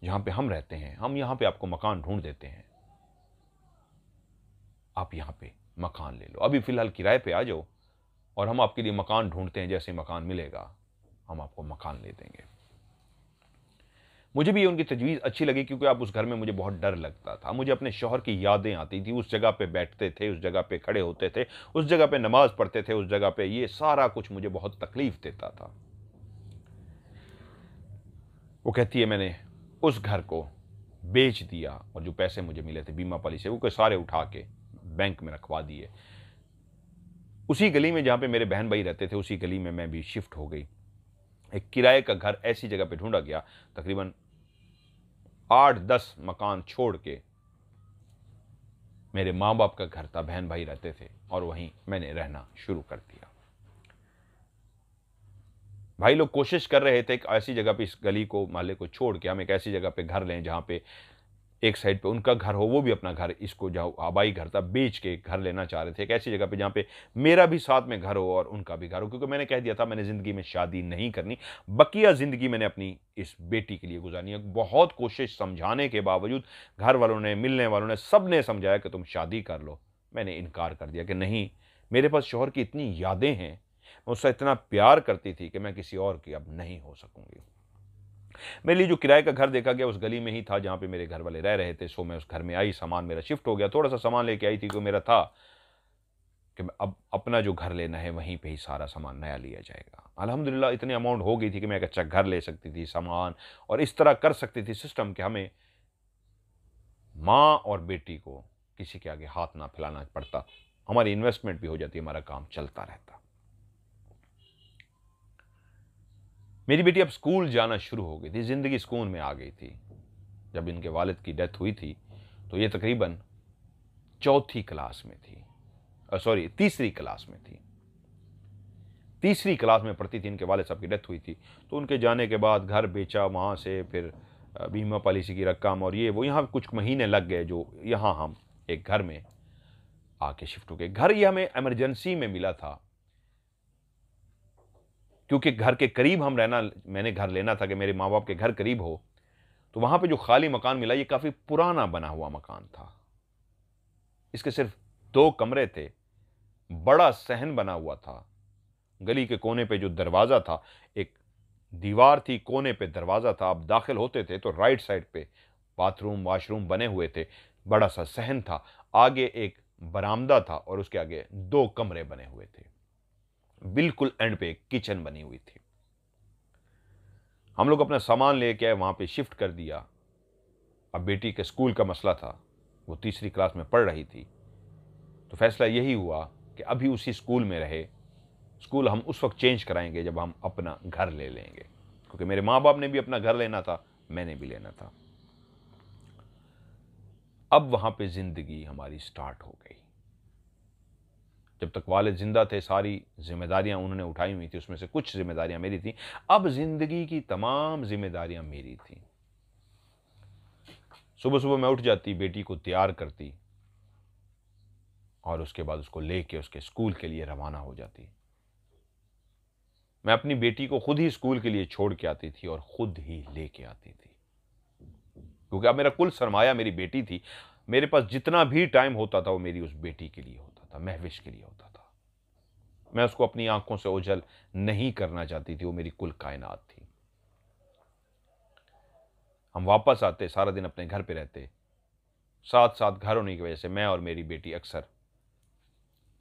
[SPEAKER 1] जहाँ पे हम रहते हैं, हम यहाँ पे आपको मकान ढूंढ देते हैं, आप यहाँ पे मकान ले लो, अभी फ़िलहाल किराए पे आ जाओ और हम आपके लिए मकान ढूंढते हैं, जैसे मकान मिलेगा हम आपको मकान ले देंगे। मुझे भी उनकी तजवीज़ अच्छी लगी, क्योंकि अब उस घर में मुझे बहुत डर लगता था। मुझे अपने शौहर की यादें आती थी, उस जगह पे बैठते थे, उस जगह पे खड़े होते थे, उस जगह पे नमाज़ पढ़ते थे, उस जगह पे ये सारा कुछ मुझे बहुत तकलीफ़ देता था। वो कहती है मैंने उस घर को बेच दिया और जो पैसे मुझे मिले थे बीमा पॉलिसी से, वो कोई सारे उठा के बैंक में रखवा दिए। उसी गली में जहाँ पे मेरे बहन भाई रहते थे, उसी गली में मैं भी शिफ्ट हो गई। एक किराए का घर ऐसी जगह पे ढूंढा गया, तकरीबन 8-10 मकान छोड़ के मेरे माँ बाप का घर था, बहन भाई रहते थे, और वहीं मैंने रहना शुरू कर दिया। भाई लोग कोशिश कर रहे थे एक ऐसी जगह पे, इस गली को, मोहल्ले को छोड़ के हम एक ऐसी जगह पे घर लें जहाँ पे एक साइड पे उनका घर हो, वो भी अपना घर, इसको जो आबाई घर था बेच के घर लेना चाह रहे थे, एक ऐसी जगह पे जहाँ पे मेरा भी साथ में घर हो और उनका भी घर हो, क्योंकि मैंने कह दिया था मैंने ज़िंदगी में शादी नहीं करनी, बकिया ज़िंदगी मैंने अपनी इस बेटी के लिए गुजारनी है। बहुत कोशिश समझाने के बावजूद घर वालों ने, मिलने वालों ने, सब ने समझाया कि तुम शादी कर लो। मैंने इनकार कर दिया कि नहीं, मेरे पास शौहर की इतनी यादें हैं, मैं उससे इतना प्यार करती थी कि मैं किसी और की अब नहीं हो सकूंगी। मेरे लिए जो किराए का घर देखा गया उस गली में ही था जहाँ पे मेरे घर वाले रह रहे थे। सो मैं उस घर में आई, सामान मेरा शिफ्ट हो गया, थोड़ा सा सामान लेके आई थी जो मेरा था, कि अब अपना जो घर लेना है वहीं पे ही सारा सामान नया लिया जाएगा। अल्हम्दुलिल्लाह इतनी अमाउंट हो गई थी कि मैं एक अच्छा घर ले सकती थी, सामान और इस तरह कर सकती थी सिस्टम कि हमें माँ और बेटी को किसी के आगे हाथ ना फैलाना पड़ता, हमारी इन्वेस्टमेंट भी हो जाती, हमारा काम चलता रहता। मेरी बेटी अब स्कूल जाना शुरू हो गई थी, जिंदगी सुकून में आ गई थी। जब इनके वालिद की डेथ हुई थी तो ये तकरीबन चौथी क्लास में थी, सॉरी तीसरी क्लास में थी, तीसरी क्लास में पढ़ती थी। इनके वालिद साहब की डेथ हुई थी, तो उनके जाने के बाद घर बेचा, वहाँ से फिर बीमा पॉलिसी की रकम और ये वो, यहाँ कुछ महीने लग गए, जो यहाँ हम एक घर में आके शिफ्ट हो गए। घर ये हमें इमरजेंसी में मिला था, क्योंकि घर के करीब हम रहना, मैंने घर लेना था कि मेरे माँ बाप के घर करीब हो, तो वहां पे जो खाली मकान मिला ये काफी पुराना बना हुआ मकान था। इसके सिर्फ 2 कमरे थे, बड़ा सहन बना हुआ था। गली के कोने पे जो दरवाजा था, एक दीवार थी, कोने पे दरवाजा था, आप दाखिल होते थे तो राइट साइड पे बाथरूम वॉशरूम बने हुए थे, बड़ा सा सहन था, आगे एक बरामदा था और उसके आगे 2 कमरे बने हुए थे, बिल्कुल एंड पे एक किचन बनी हुई थी। हम लोग अपना सामान लेके आए, वहां पे शिफ्ट कर दिया। अब बेटी के स्कूल का मसला था, वो तीसरी क्लास में पढ़ रही थी, तो फैसला यही हुआ कि अभी उसी स्कूल में रहे। स्कूल हम उस वक्त चेंज कराएंगे जब हम अपना घर ले लेंगे, क्योंकि मेरे माँ बाप ने भी अपना घर लेना था, मैंने भी लेना था। अब वहां पे जिंदगी हमारी स्टार्ट हो गई। जब तक वालिद जिंदा थे सारी जिम्मेदारियां उन्होंने उठाई हुई थी, उसमें से कुछ जिम्मेदारियां मेरी थी। अब जिंदगी की तमाम जिम्मेदारियां मेरी थी। सुबह सुबह मैं उठ जाती, बेटी को तैयार करती और उसके बाद उसको लेके उसके स्कूल के लिए रवाना हो जाती। मैं अपनी बेटी को खुद ही स्कूल के लिए छोड़ के आती थी और खुद ही लेके आती थी, क्योंकि अब मेरा कुल सरमाया मेरी बेटी थी। मेरे पास जितना भी टाइम होता था वो मेरी उस बेटी के लिए होता था, महविश के लिए होता था। मैं उसको अपनी आंखों से ओझल नहीं करना चाहती थी, वो मेरी कुल कायनात थी। हम वापस आते, सारा दिन अपने घर पे रहते, साथ साथ घर होने की वजह से मैं और मेरी बेटी अक्सर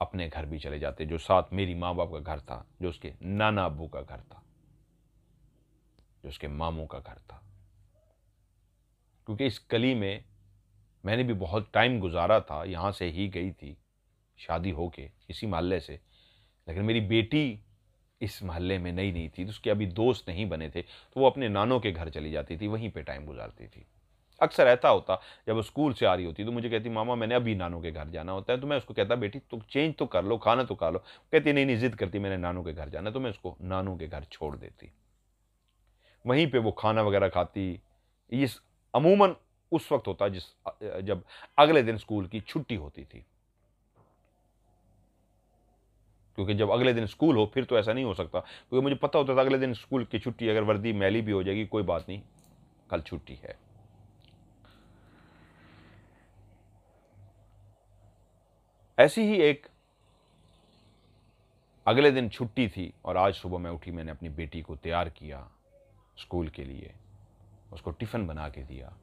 [SPEAKER 1] अपने घर भी चले जाते, जो साथ मेरी माँ बाप का घर था, जो उसके नाना अब्बू का घर था, जो उसके मामू का घर था। क्योंकि इस गली में मैंने भी बहुत टाइम गुजारा था, यहाँ से ही गई थी शादी होके इसी मोहल्ले से, लेकिन मेरी बेटी इस मोहल्ले में नई नहीं थी, तो उसके अभी दोस्त नहीं बने थे, तो वो अपने नानों के घर चली जाती थी, वहीं पे टाइम गुजारती थी। अक्सर ऐसा होता, जब वो स्कूल से आ रही होती तो मुझे कहती मामा मैंने अभी नानों के घर जाना होता है, तो मैं उसको कहता बेटी तुम चेंज तो कर लो, खाना तो खा लो। कहती नहीं नहीं, जिद करती मैंने नानों के घर जाना, तो मैं उसको नानों के घर छोड़ देती, वहीं पे वो खाना वगैरह खाती। इस अमूमन उस वक्त होता जब अगले दिन स्कूल की छुट्टी होती थी, क्योंकि जब अगले दिन स्कूल हो फिर तो ऐसा नहीं हो सकता, क्योंकि मुझे पता होता था अगले दिन स्कूल की छुट्टी, अगर वर्दी मैली भी हो जाएगी कोई बात नहीं, कल छुट्टी है। ऐसी ही एक अगले दिन छुट्टी थी और आज सुबह मैं उठी, मैंने अपनी बेटी को तैयार किया स्कूल के लिए, उसको टिफ़िन बना के दिया,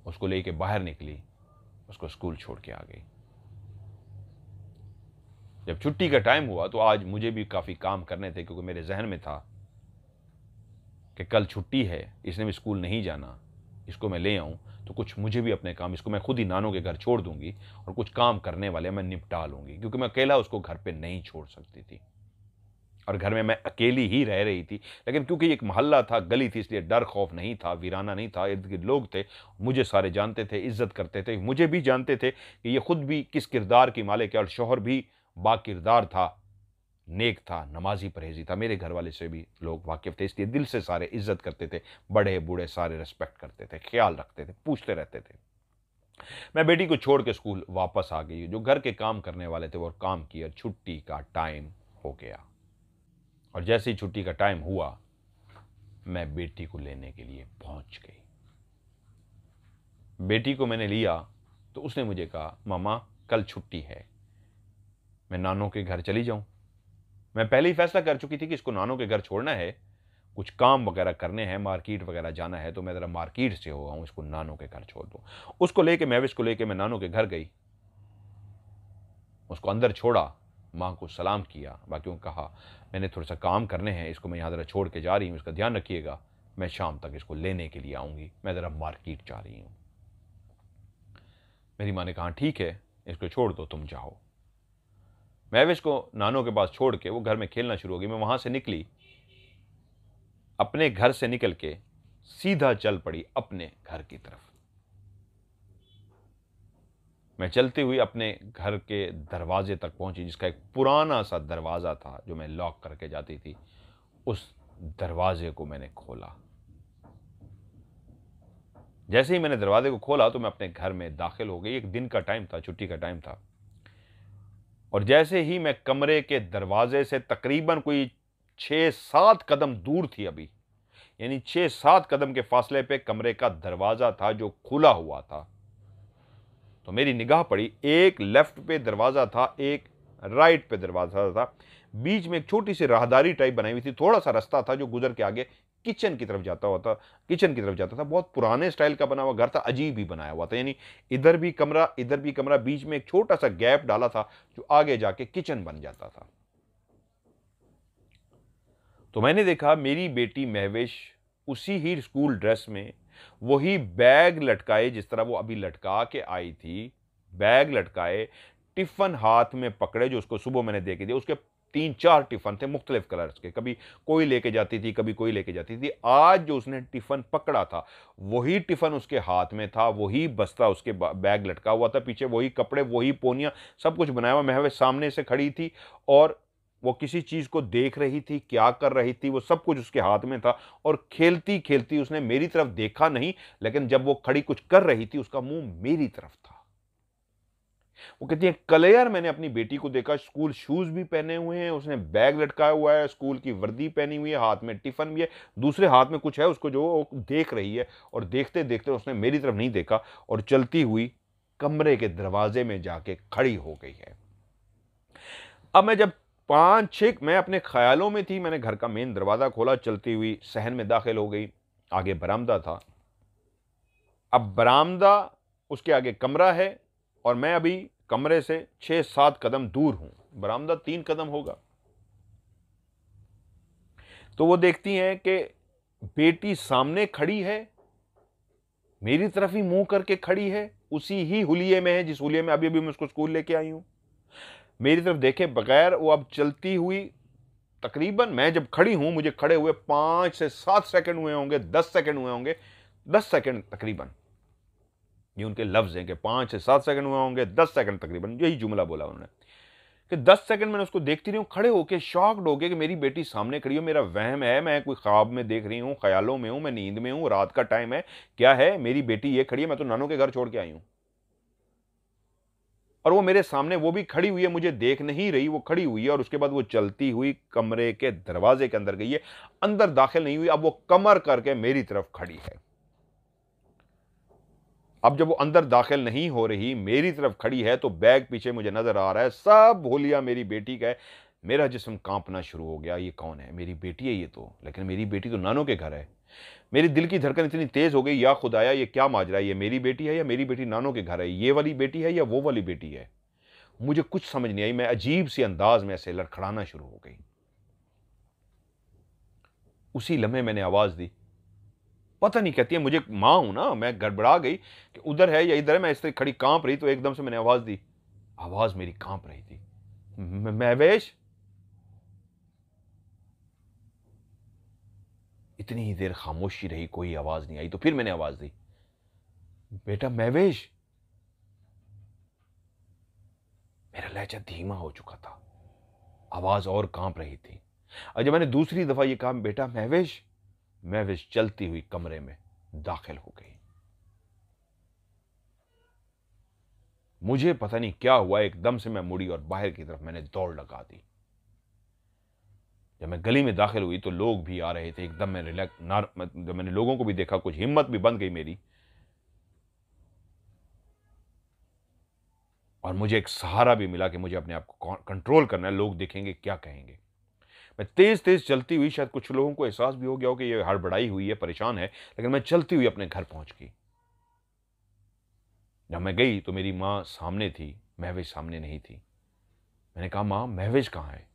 [SPEAKER 1] उसको लेके बाहर निकली, उसको स्कूल छोड़ के आ गई। जब छुट्टी का टाइम हुआ तो आज मुझे भी काफ़ी काम करने थे, क्योंकि मेरे जहन में था कि कल छुट्टी है, इसने भी स्कूल नहीं जाना, इसको मैं ले आऊँ तो कुछ मुझे भी अपने काम, इसको मैं खुद ही नानों के घर छोड़ दूंगी और कुछ काम करने वाले मैं निपटा लूंगी, क्योंकि मैं अकेला उसको घर पे नहीं छोड़ सकती थी और घर में मैं अकेली ही रह रही थी। लेकिन क्योंकि एक मोहल्ला था, गली थी, इसलिए डर खौफ नहीं था, वीराना नहीं था, इर्द गिर्द लोग थे, मुझे सारे जानते थे, इज्जत करते थे, मुझे भी जानते थे कि ये खुद भी किस किरदार की मालिक है, और शौहर भी बाकिरदार था, नेक था, नमाजी परहेजी था, मेरे घर वाले से भी लोग वाकिफ थे, इसलिए दिल से सारे इज्जत करते थे, बड़े बूढ़े सारे रिस्पेक्ट करते थे, ख्याल रखते थे, पूछते रहते थे। मैं बेटी को छोड़ के स्कूल वापस आ गई। जो घर के काम करने वाले थे वो काम किए। छुट्टी का टाइम हो गया और जैसे ही छुट्टी का टाइम हुआ, मैं बेटी को लेने के लिए पहुंच गई। बेटी को मैंने लिया तो उसने मुझे कहा, मामा कल छुट्टी है, मैं नानों के घर चली जाऊं। मैं पहले ही फैसला कर चुकी थी कि इसको नानों के घर छोड़ना है, कुछ काम वगैरह करने हैं, मार्केट वगैरह जाना है, तो मैं ज़रा मार्केट से हो आऊँ, इसको नानों के घर छोड़ दूँ। उसको लेके महविश को लेके मैं नानों के घर गई, उसको अंदर छोड़ा, माँ को सलाम किया, बाकियों को कहा मैंने थोड़ा सा काम करने हैं, इसको मैं यहाँ ज़रा छोड़ के जा रही हूँ, इसका ध्यान रखिएगा, मैं शाम तक इसको लेने के लिए आऊँगी, मैं ज़रा मार्केट जा रही हूँ। मेरी माँ ने कहा ठीक है, इसको छोड़ दो, तुम जाओ। महविश को नानों के पास छोड़ के वो घर में खेलना शुरू हो गई। मैं वहाँ से निकली, अपने घर से निकल के सीधा चल पड़ी अपने घर की तरफ। मैं चलती हुई अपने घर के दरवाजे तक पहुंची, जिसका एक पुराना सा दरवाज़ा था जो मैं लॉक करके जाती थी। उस दरवाजे को मैंने खोला। जैसे ही मैंने दरवाजे को खोला तो मैं अपने घर में दाखिल हो गई। एक दिन का टाइम था, छुट्टी का टाइम था। और जैसे ही मैं कमरे के दरवाजे से तकरीबन कोई 6-7 कदम दूर थी, अभी यानी 6-7 कदम के फासले पे कमरे का दरवाजा था जो खुला हुआ था, तो मेरी निगाह पड़ी। एक लेफ्ट पे दरवाजा था, एक राइट पे दरवाजा था, बीच में एक छोटी सी राहदारी टाइप बनाई हुई थी, थोड़ा सा रास्ता था जो गुजर के आगे किचन की तरफ जाता हुआ था। किचन की तरफ जाता था। बहुत पुराने स्टाइल का बना हुआ घर था, अजीब ही बनाया हुआ था, यानी इधर भी कमरा इधर भी कमरा, बीच में एक छोटा सा गैप डाला था जो आगे जाके किचन बन जाता था। तो मैंने देखा मेरी बेटी महविश उसी ही स्कूल ड्रेस में, वही बैग लटकाए जिस तरह वो अभी लटका के आई थी, बैग लटकाए, टिफन हाथ में पकड़े, जो उसको सुबह मैंने दे के दिया। उसके 3-4 टिफन थे मुख्तलिफ कलर्स के, कभी कोई लेके जाती थी, कभी कोई लेके जाती थी। आज जो उसने टिफन पकड़ा था, वही टिफन उसके हाथ में था, वही बस्ता उसके बैग लटका हुआ था, पीछे वही कपड़े, वही पोनियां, सब कुछ बनाया हुआ। महविश सामने से खड़ी थी और वो किसी चीज को देख रही थी, क्या कर रही थी, वो सब कुछ उसके हाथ में था। और खेलती खेलती उसने मेरी तरफ देखा नहीं, लेकिन जब वो खड़ी कुछ कर रही थी, उसका मुंह मेरी तरफ था। वो कहती है, कल यार मैंने अपनी बेटी को देखा, स्कूल शूज भी पहने हुए हैं, उसने बैग लटकाया हुआ है, स्कूल की वर्दी पहनी हुई है, हाथ में टिफन भी है, दूसरे हाथ में कुछ है उसको जो वो देख रही है। और देखते देखते उसने मेरी तरफ नहीं देखा और चलती हुई कमरे के दरवाजे में जाके खड़ी हो गई है। अब मैं जब 5-6 मैं अपने ख्यालों में थी, मैंने घर का मेन दरवाजा खोला, चलती हुई सहन में दाखिल हो गई। आगे बरामदा था। अब बरामदा, उसके आगे कमरा है और मैं अभी कमरे से 6-7 कदम दूर हूं। बरामदा 3 कदम होगा। तो वो देखती हैं कि बेटी सामने खड़ी है, मेरी तरफ ही मुंह करके खड़ी है, उसी ही हुलिये में है जिस हुलिये में अभी अभी मैं उसको स्कूल लेके आई हूं। मेरी तरफ देखे बगैर वो अब चलती हुई, तकरीबन मैं जब खड़ी हूं, मुझे खड़े हुए 5 से 7 सेकंड हुए होंगे, 10 सेकंड हुए होंगे, 10 सेकंड तकरीबन, ये उनके लफ्ज हैं कि 5 से 7 सेकंड हुए होंगे, 10 सेकंड तकरीबन, यही जुमला बोला उन्होंने कि 10 सेकंड मैंने उसको देखती रही हूं, खड़े होके शॉक्ड हो गए कि मेरी बेटी सामने खड़ी हो। मेरा वहम है, मैं कोई ख्वाब में देख रही हूं, ख्यालों में हूं, मैं नींद में हूं, रात का टाइम है, क्या है, मेरी बेटी ये खड़ी है, मैं तो नानों के घर छोड़ के आई हूं और वो मेरे सामने, वो भी खड़ी हुई है, मुझे देख नहीं रही, वो खड़ी हुई है। और उसके बाद वो चलती हुई कमरे के दरवाजे के अंदर गई है, अंदर दाखिल नहीं हुई। अब वो कमर करके मेरी तरफ खड़ी है। अब जब वो अंदर दाखिल नहीं हो रही, मेरी तरफ खड़ी है, तो बैग पीछे मुझे नजर आ रहा है, सब होलिया मेरी बेटी का है। मेरा जिस्म कांपना शुरू हो गया, ये कौन है, मेरी बेटी है ये तो, लेकिन मेरी बेटी तो नानों के घर है। मेरी दिल की धड़कन इतनी तेज हो गई, या खुदाया ये क्या माजरा है, ये मेरी बेटी है या मेरी बेटी नानों के घर है, ये वाली बेटी है या वो वाली बेटी है। मुझे कुछ समझ नहीं आई। मैं अजीब सी अंदाज में ऐसे लड़खड़ाना शुरू हो गई। उसी लम्हे मैंने आवाज दी, पता नहीं, कहती है मुझे, मां हूं ना, मैं गड़बड़ा गई कि उधर है या इधर है। मैं इस तरह खड़ी कांप रही, तो एकदम से मैंने आवाज दी। आवाज मेरी कांप रही थी, महवेश। इतनी ही देर खामोशी रही, कोई आवाज नहीं आई। तो फिर मैंने आवाज दी, बेटा महवेश। मेरा लहजा धीमा हो चुका था, आवाज और कांप रही थी। और जब मैंने दूसरी दफा ये कहा, बेटा महवेश, महविश चलती हुई कमरे में दाखिल हो गई। मुझे पता नहीं क्या हुआ, एकदम से मैं मुड़ी और बाहर की तरफ मैंने दौड़ लगा दी। जब मैं गली में दाखिल हुई तो लोग भी आ रहे थे, एकदम मैं जब मैंने लोगों को भी देखा, कुछ हिम्मत भी बंद गई मेरी, और मुझे एक सहारा भी मिला कि मुझे अपने आप को कंट्रोल करना है, लोग देखेंगे क्या कहेंगे। मैं तेज तेज चलती हुई, शायद कुछ लोगों को एहसास भी हो गया हो कि ये हड़बड़ाई हुई है, परेशान है, लेकिन मैं चलती हुई अपने घर पहुंच गई। जब मैं गई तो मेरी माँ सामने थी, महविश सामने नहीं थी। मैंने कहा, माँ महविश कहाँ है?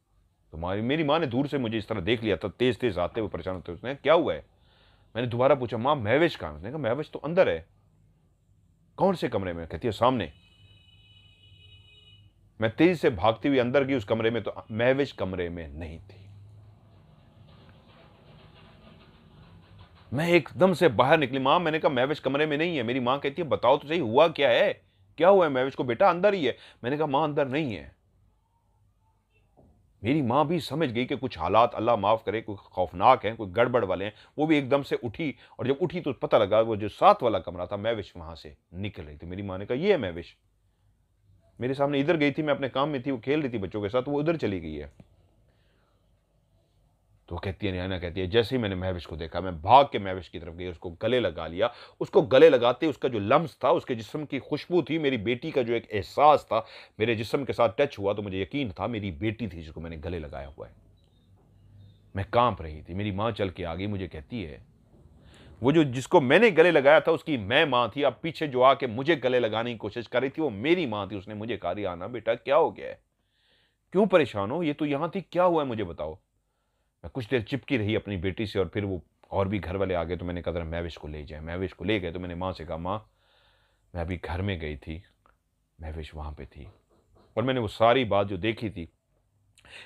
[SPEAKER 1] तो मेरी माँ ने दूर से मुझे इस तरह देख लिया था, तेज तेज आते हुए, परेशान होते हुए। उसने क्या हुआ है? मैंने दोबारा पूछा, माँ महविश कहाँ है? उसने कहा, महविश तो अंदर है। कौन से कमरे में? कहती है, सामने। मैं तेज से भागती हुई अंदर गई उस कमरे में, तो महविश कमरे में नहीं थी। मैं एकदम से बाहर निकली, माँ मैंने कहा महविश कमरे में नहीं है। मेरी माँ कहती है, बताओ तो सही, हुआ क्या है? क्या हुआ है महविश को? बेटा अंदर ही है। मैंने कहा, माँ अंदर नहीं है। मेरी माँ भी समझ गई कि कुछ हालात, अल्लाह माफ करे, कोई खौफनाक हैं, कोई गड़बड़ वाले हैं। वो भी एकदम से उठी, और जब उठी तो पता लगा वो जो साथ वाला कमरा था, महविश वहां से निकल रही थी। मेरी माँ ने कहा, ये है महविश। मेरे सामने इधर गई थी, मैं अपने काम में थी, वो खेल रही थी बच्चों के साथ, वो उधर चली गई है। तो कहती है, रिहाना कहती है, जैसे ही मैंने महविश को देखा, मैं भाग के महविश की तरफ गई, उसको गले लगा लिया। उसको गले लगाते उसका जो लम्स था, उसके जिस्म की खुशबू थी, मेरी बेटी का जो एक एहसास था, मेरे जिस्म के साथ टच हुआ तो मुझे यकीन था मेरी बेटी थी जिसको मैंने गले लगाया हुआ है। मैं कांप रही थी। मेरी माँ चल के आ गई, मुझे कहती है, वो जो जिसको मैंने गले लगाया था उसकी मैं माँ थी। अब पीछे जो आके मुझे गले लगाने की कोशिश कर रही थी वो मेरी माँ थी। उसने मुझे कहा, रिहाना बेटा क्या हो गया है, क्यों परेशान हो? ये तो यहां थी, क्या हुआ है मुझे बताओ। मैं कुछ देर चिपकी रही अपनी बेटी से, और फिर वो और भी घर वाले आ गए, तो मैंने कहा, महविश को ले जाए। महविश को ले गए तो मैंने माँ से कहा, माँ मैं अभी घर में गई थी, महविश वहां पे थी। और मैंने वो सारी बात जो देखी थी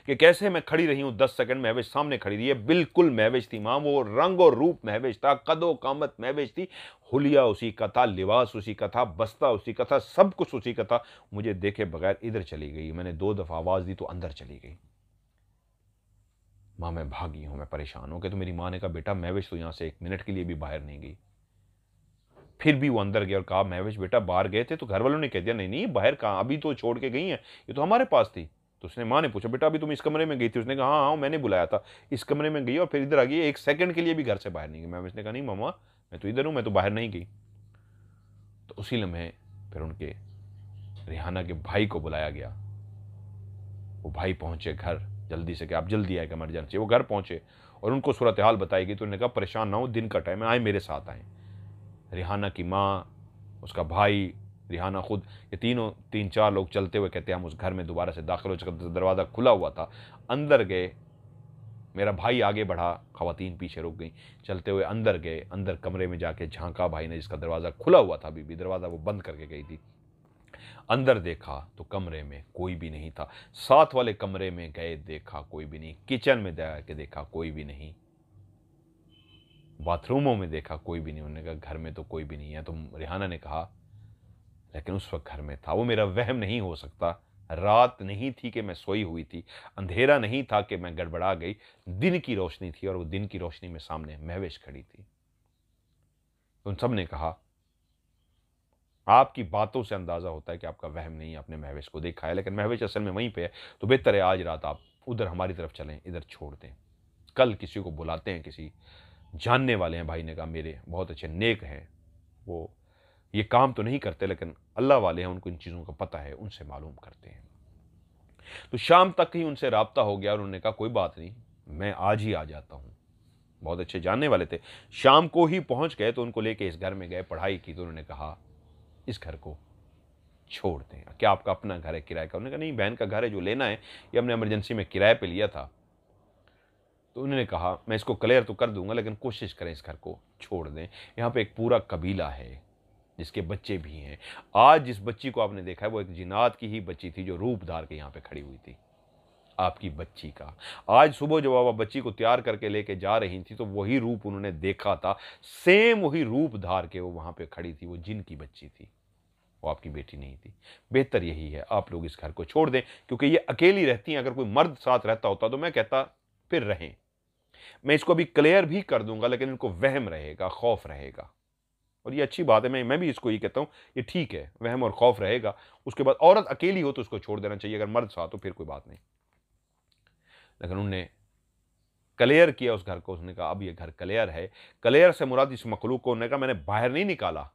[SPEAKER 1] कि कैसे मैं खड़ी रही हूं 10 सेकंड, महविश सामने खड़ी रही है, बिल्कुल महविश थी माँ। वो रंग और रूप महविश था, कदो कामत महविश थी, हुलिया उसी का था, लिबास उसी का था, बस्ता उसी का था, सब कुछ उसी का था। मुझे देखे बगैर इधर चली गई। मैंने 2 दफा आवाज दी तो अंदर चली गई। माँ मैं भागी हूं, मैं परेशान हूं। कि तो मेरी माँ ने कहा, बेटा महविश तो यहां से 1 मिनट के लिए भी बाहर नहीं गई। फिर भी वो अंदर गया और कहा, महविश बेटा बाहर गए थे? तो घर वालों ने कह दिया, नहीं नहीं बाहर कहाँ, अभी तो छोड़ के गई हैं, ये तो हमारे पास थी। तो उसने, माँ ने पूछा, बेटा अभी तुम इस कमरे में गई थी? उसने कहा, हाँ हाँ मैंने बुलाया था, इस कमरे में गई और फिर इधर आ गई, 1 सेकंड के लिए भी घर से बाहर नहीं गई। महविश ने कहा, नहीं मामा मैं तो इधर हूँ, मैं तो बाहर नहीं गई। तो उसी लम्हे फिर उनके रिहाना के भाई को बुलाया गया। वो भाई पहुंचे घर जल्दी से, कि आप जल्दी आए, इमरजेंसी। वो घर पहुंचे और उनको सूरत हाल बताई गई। तो उन्होंने कहा, परेशान ना हो, दिन का टाइम है, आए मेरे साथ आए। रिहाना की माँ, उसका भाई, रिहाना खुद, ये तीनों 3-4 लोग चलते हुए कहते हैं, हम उस घर में दोबारा से दाखिल हो चुके, दरवाज़ा खुला हुआ था, अंदर गए। मेरा भाई आगे बढ़ा, खवातीन पीछे रुक गई। चलते हुए अंदर गए, अंदर कमरे में जाके झांका भाई ने, जिसका दरवाज़ा खुला हुआ था, अभी भी दरवाज़ा वो बंद करके गई थी। अंदर देखा तो कमरे में कोई भी नहीं था। साथ वाले कमरे में गए, देखा कोई भी नहीं। किचन में जाके देखा, कोई भी नहीं। बाथरूमों में देखा, कोई भी नहीं। उन्होंने कहा, घर में तो कोई भी नहीं है। तो रिहाना ने कहा, लेकिन उस वक्त घर में था। वो मेरा वहम नहीं हो सकता। रात नहीं थी कि मैं सोई हुई थी, अंधेरा नहीं था कि मैं गड़बड़ा गई, दिन की रोशनी थी, और वो दिन की रोशनी में सामने महविश खड़ी थी। उन सब ने कहा, आपकी बातों से अंदाजा होता है कि आपका वहम नहीं है, आपने महविश को देखा है, लेकिन महविश असल में वहीं पे है। तो बेहतर है आज रात आप उधर हमारी तरफ चलें, इधर छोड़ दें, कल किसी को बुलाते हैं, किसी जानने वाले हैं। भाई ने कहा, मेरे बहुत अच्छे नेक हैं, वो ये काम तो नहीं करते, लेकिन अल्लाह वाले हैं, उनको इन चीज़ों का पता है, उनसे मालूम करते हैं। तो शाम तक ही उनसे राब्ता हो गया और उन्होंने कहा, कोई बात नहीं, मैं आज ही आ जाता हूँ। बहुत अच्छे जानने वाले थे। शाम को ही पहुंच गए तो उनको लेके इस घर में गए, पढ़ाई की। तो उन्होंने कहा, इस घर को छोड़ दें, क्या आपका अपना घर है किराए का? उन्होंने कहा, नहीं, बहन का घर है, जो लेना है ये हमने इमरजेंसी में किराए पे लिया था। तो उन्होंने कहा, मैं इसको क्लियर तो कर दूंगा, लेकिन कोशिश करें इस घर को छोड़ दें। यहाँ पे एक पूरा कबीला है जिसके बच्चे भी हैं। आज जिस बच्ची को आपने देखा है वो एक जिनात की ही बच्ची थी, जो रूप धार के यहाँ पे खड़ी हुई थी, आपकी बच्ची का। आज सुबह जब आप बच्ची को तैयार करके लेके जा रही थी तो वही रूप उन्होंने देखा था, सेम वही रूप धार के वो वहां पे खड़ी थी। वो जिन की बच्ची थी, वो आपकी बेटी नहीं थी। बेहतर यही है आप लोग इस घर को छोड़ दें, क्योंकि ये अकेली रहती हैं। अगर कोई मर्द साथ रहता होता तो मैं कहता फिर रहें, मैं इसको अभी क्लियर भी कर दूंगा, लेकिन इनको वहम रहेगा, खौफ रहेगा। और ये अच्छी बात है, मैं भी इसको ये कहता हूँ, ये ठीक है, वहम और खौफ रहेगा। उसके बाद औरत अकेली हो तो उसको छोड़ देना चाहिए, अगर मर्द साथ तो फिर कोई बात नहीं। लेकिन उनने क्लियर किया उस घर को, उसने कहा अब ये घर क्लियर है। क्लियर से मुराद इस मखलूक को, उन्होंने कहा मैंने बाहर नहीं निकाला,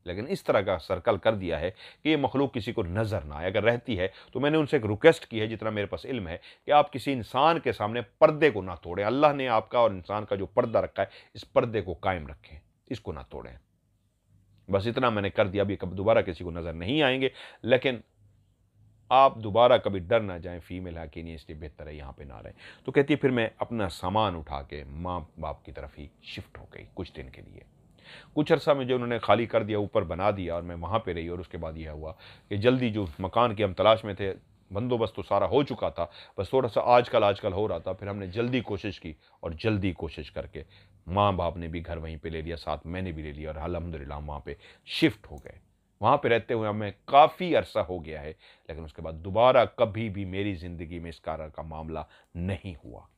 [SPEAKER 1] लेकिन इस तरह का सर्कल कर दिया है कि ये मखलूक किसी को नजर ना आए। अगर रहती है तो मैंने उनसे एक रिक्वेस्ट की है, जितना मेरे पास इल्म है, कि आप किसी इंसान के सामने पर्दे को ना तोड़ें। अल्लाह ने आपका और इंसान का जो पर्दा रखा है, इस पर्दे को कायम रखें, इसको ना तोड़ें। बस इतना मैंने कर दिया, अभी कब दोबारा किसी को नजर नहीं आएंगे। लेकिन आप दोबारा कभी डर ना जाएं, फीमेल है कि नहीं, इसलिए बेहतर है यहाँ पे ना रहें। तो कहती है फिर मैं अपना सामान उठा के माँ बाप की तरफ ही शिफ्ट हो गई कुछ दिन के लिए। कुछ अर्सा में जो उन्होंने खाली कर दिया, ऊपर बना दिया, और मैं वहाँ पे रही। और उसके बाद यह हुआ कि जल्दी जो मकान की हम तलाश में थे, बंदोबस्त तो सारा हो चुका था, बस थोड़ा सा आजकल हो रहा था। फिर हमने जल्दी कोशिश की, और जल्दी कोशिश करके माँ बाप ने भी घर वहीं पे ले लिया, साथ मैंने भी ले लिया, और अल्हम्दुलिल्लाह वहाँ पे शिफ्ट हो गए। वहाँ पे रहते हुए हमें काफ़ी अरसा हो गया है, लेकिन उसके बाद दोबारा कभी भी मेरी ज़िंदगी में इस कारण का मामला नहीं हुआ।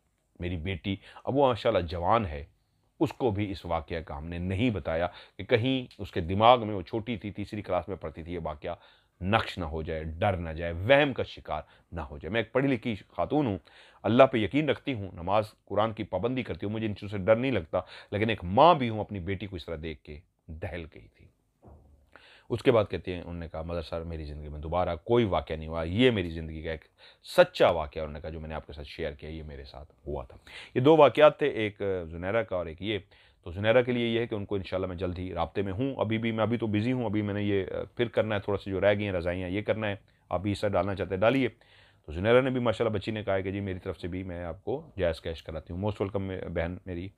[SPEAKER 1] मेरी बेटी अब वो माशाल्लाह जवान है, उसको भी इस वाक़या का हमने नहीं बताया कि कहीं उसके दिमाग में, वो छोटी थी, तीसरी क्लास में पढ़ती थी, ये वाक़या नक्श ना हो जाए, डर ना जाए, वहम का शिकार ना हो जाए। मैं एक पढ़ी लिखी खातून हूँ, अल्लाह पे यकीन रखती हूँ, नमाज कुरान की पाबंदी करती हूँ, मुझे इन चीज़ों से डर नहीं लगता, लेकिन एक माँ भी हूँ, अपनी बेटी को इस तरह देख के दहल गई थी। उसके बाद कहते हैं, उन्होंने कहा मदर साहब मेरी ज़िंदगी में दोबारा कोई वाक़या नहीं हुआ, ये मेरी ज़िंदगी का एक सच्चा वाक़या, उन्होंने कहा जो मैंने आपके साथ शेयर किया, ये मेरे साथ हुआ था। ये दो वाक़यात थे, एक ज़ुनैरा का और एक ये। तो ज़ुनैरा के लिए ये है कि उनको इंशाल्लाह मैं जल्द ही राब्ते में हूँ। अभी भी मैं अभी तो बिज़ी हूँ, अभी मैंने ये फिर करना है, थोड़ा सा जो रह गई हैं रज़ाइयाँ ये करना है। आप भी हिस्सा डालना चाहते हैं डालिए। तो ज़ुनैरा ने भी माशाल्लाह, बच्ची ने कहा है कि जी मेरी तरफ से भी मैं आपको जायज़ कैश कराती हूँ। मोस्ट वेलकम बहन मेरी,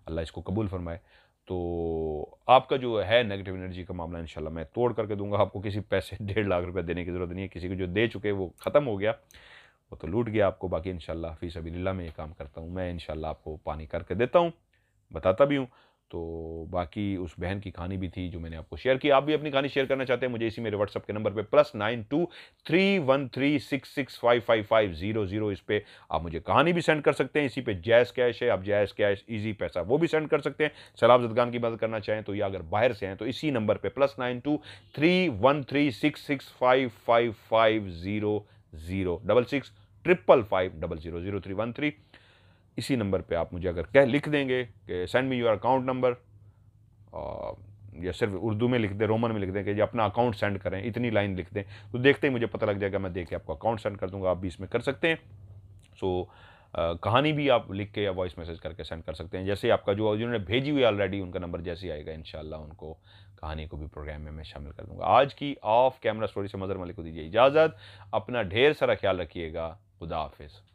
[SPEAKER 1] अल्लाह इसको कबूल फरमाए। तो आपका जो है नेगेटिव एनर्जी का मामला इंशाल्लाह मैं तोड़ करके दूंगा आपको। किसी पैसे 1.5 लाख रुपए देने की ज़रूरत नहीं है, किसी को जो दे चुके वो ख़त्म हो गया, वो तो लूट गया आपको। बाकी इंशाल्लाह फ़ी सबीलिल्लाह में ये काम करता हूँ मैं, इंशाल्लाह आपको पानी करके देता हूँ, बताता भी हूँ। तो बाकी उस बहन की कहानी भी थी जो मैंने आपको शेयर की। आप भी अपनी कहानी शेयर करना चाहते हैं मुझे इसी मेरे व्हाट्सएप के नंबर पे +923136655500 इस पे आप मुझे कहानी भी सेंड कर सकते हैं। इसी पे जायज़ कैश है, आप जायज़ कैश ईजी पैसा वो भी सेंड कर सकते हैं। सैलाब ज़दगान की मदद करना चाहें तो, या अगर बाहर से हैं तो इसी नंबर पे +923136655500 6655000313 इसी नंबर पे आप मुझे अगर लिख देंगे कि send me your account number, या सिर्फ उर्दू में लिख दें, रोमन में लिख दें कि जी अपना अकाउंट सेंड करें, इतनी लाइन लिख दें, तो देखते ही मुझे पता लग जाएगा, मैं देख के आपको अकाउंट सेंड कर दूंगा, आप भी इसमें कर सकते हैं। सो कहानी भी आप लिख के या वॉइस मैसेज करके सेंड कर सकते हैं। जैसे आपका जो जिन्होंने भेजी हुई ऑलरेडी, उनका नंबर जैसे ही आएगा इंशाल्लाह उनको कहानी को भी प्रोग्राम में मैं शामिल कर दूंगा। आज की ऑफ कैमरा स्टोरी से मज़हर मलिक को दीजिए इजाज़त। अपना ढेर सारा ख्याल रखिएगा। खुदा हाफिज़।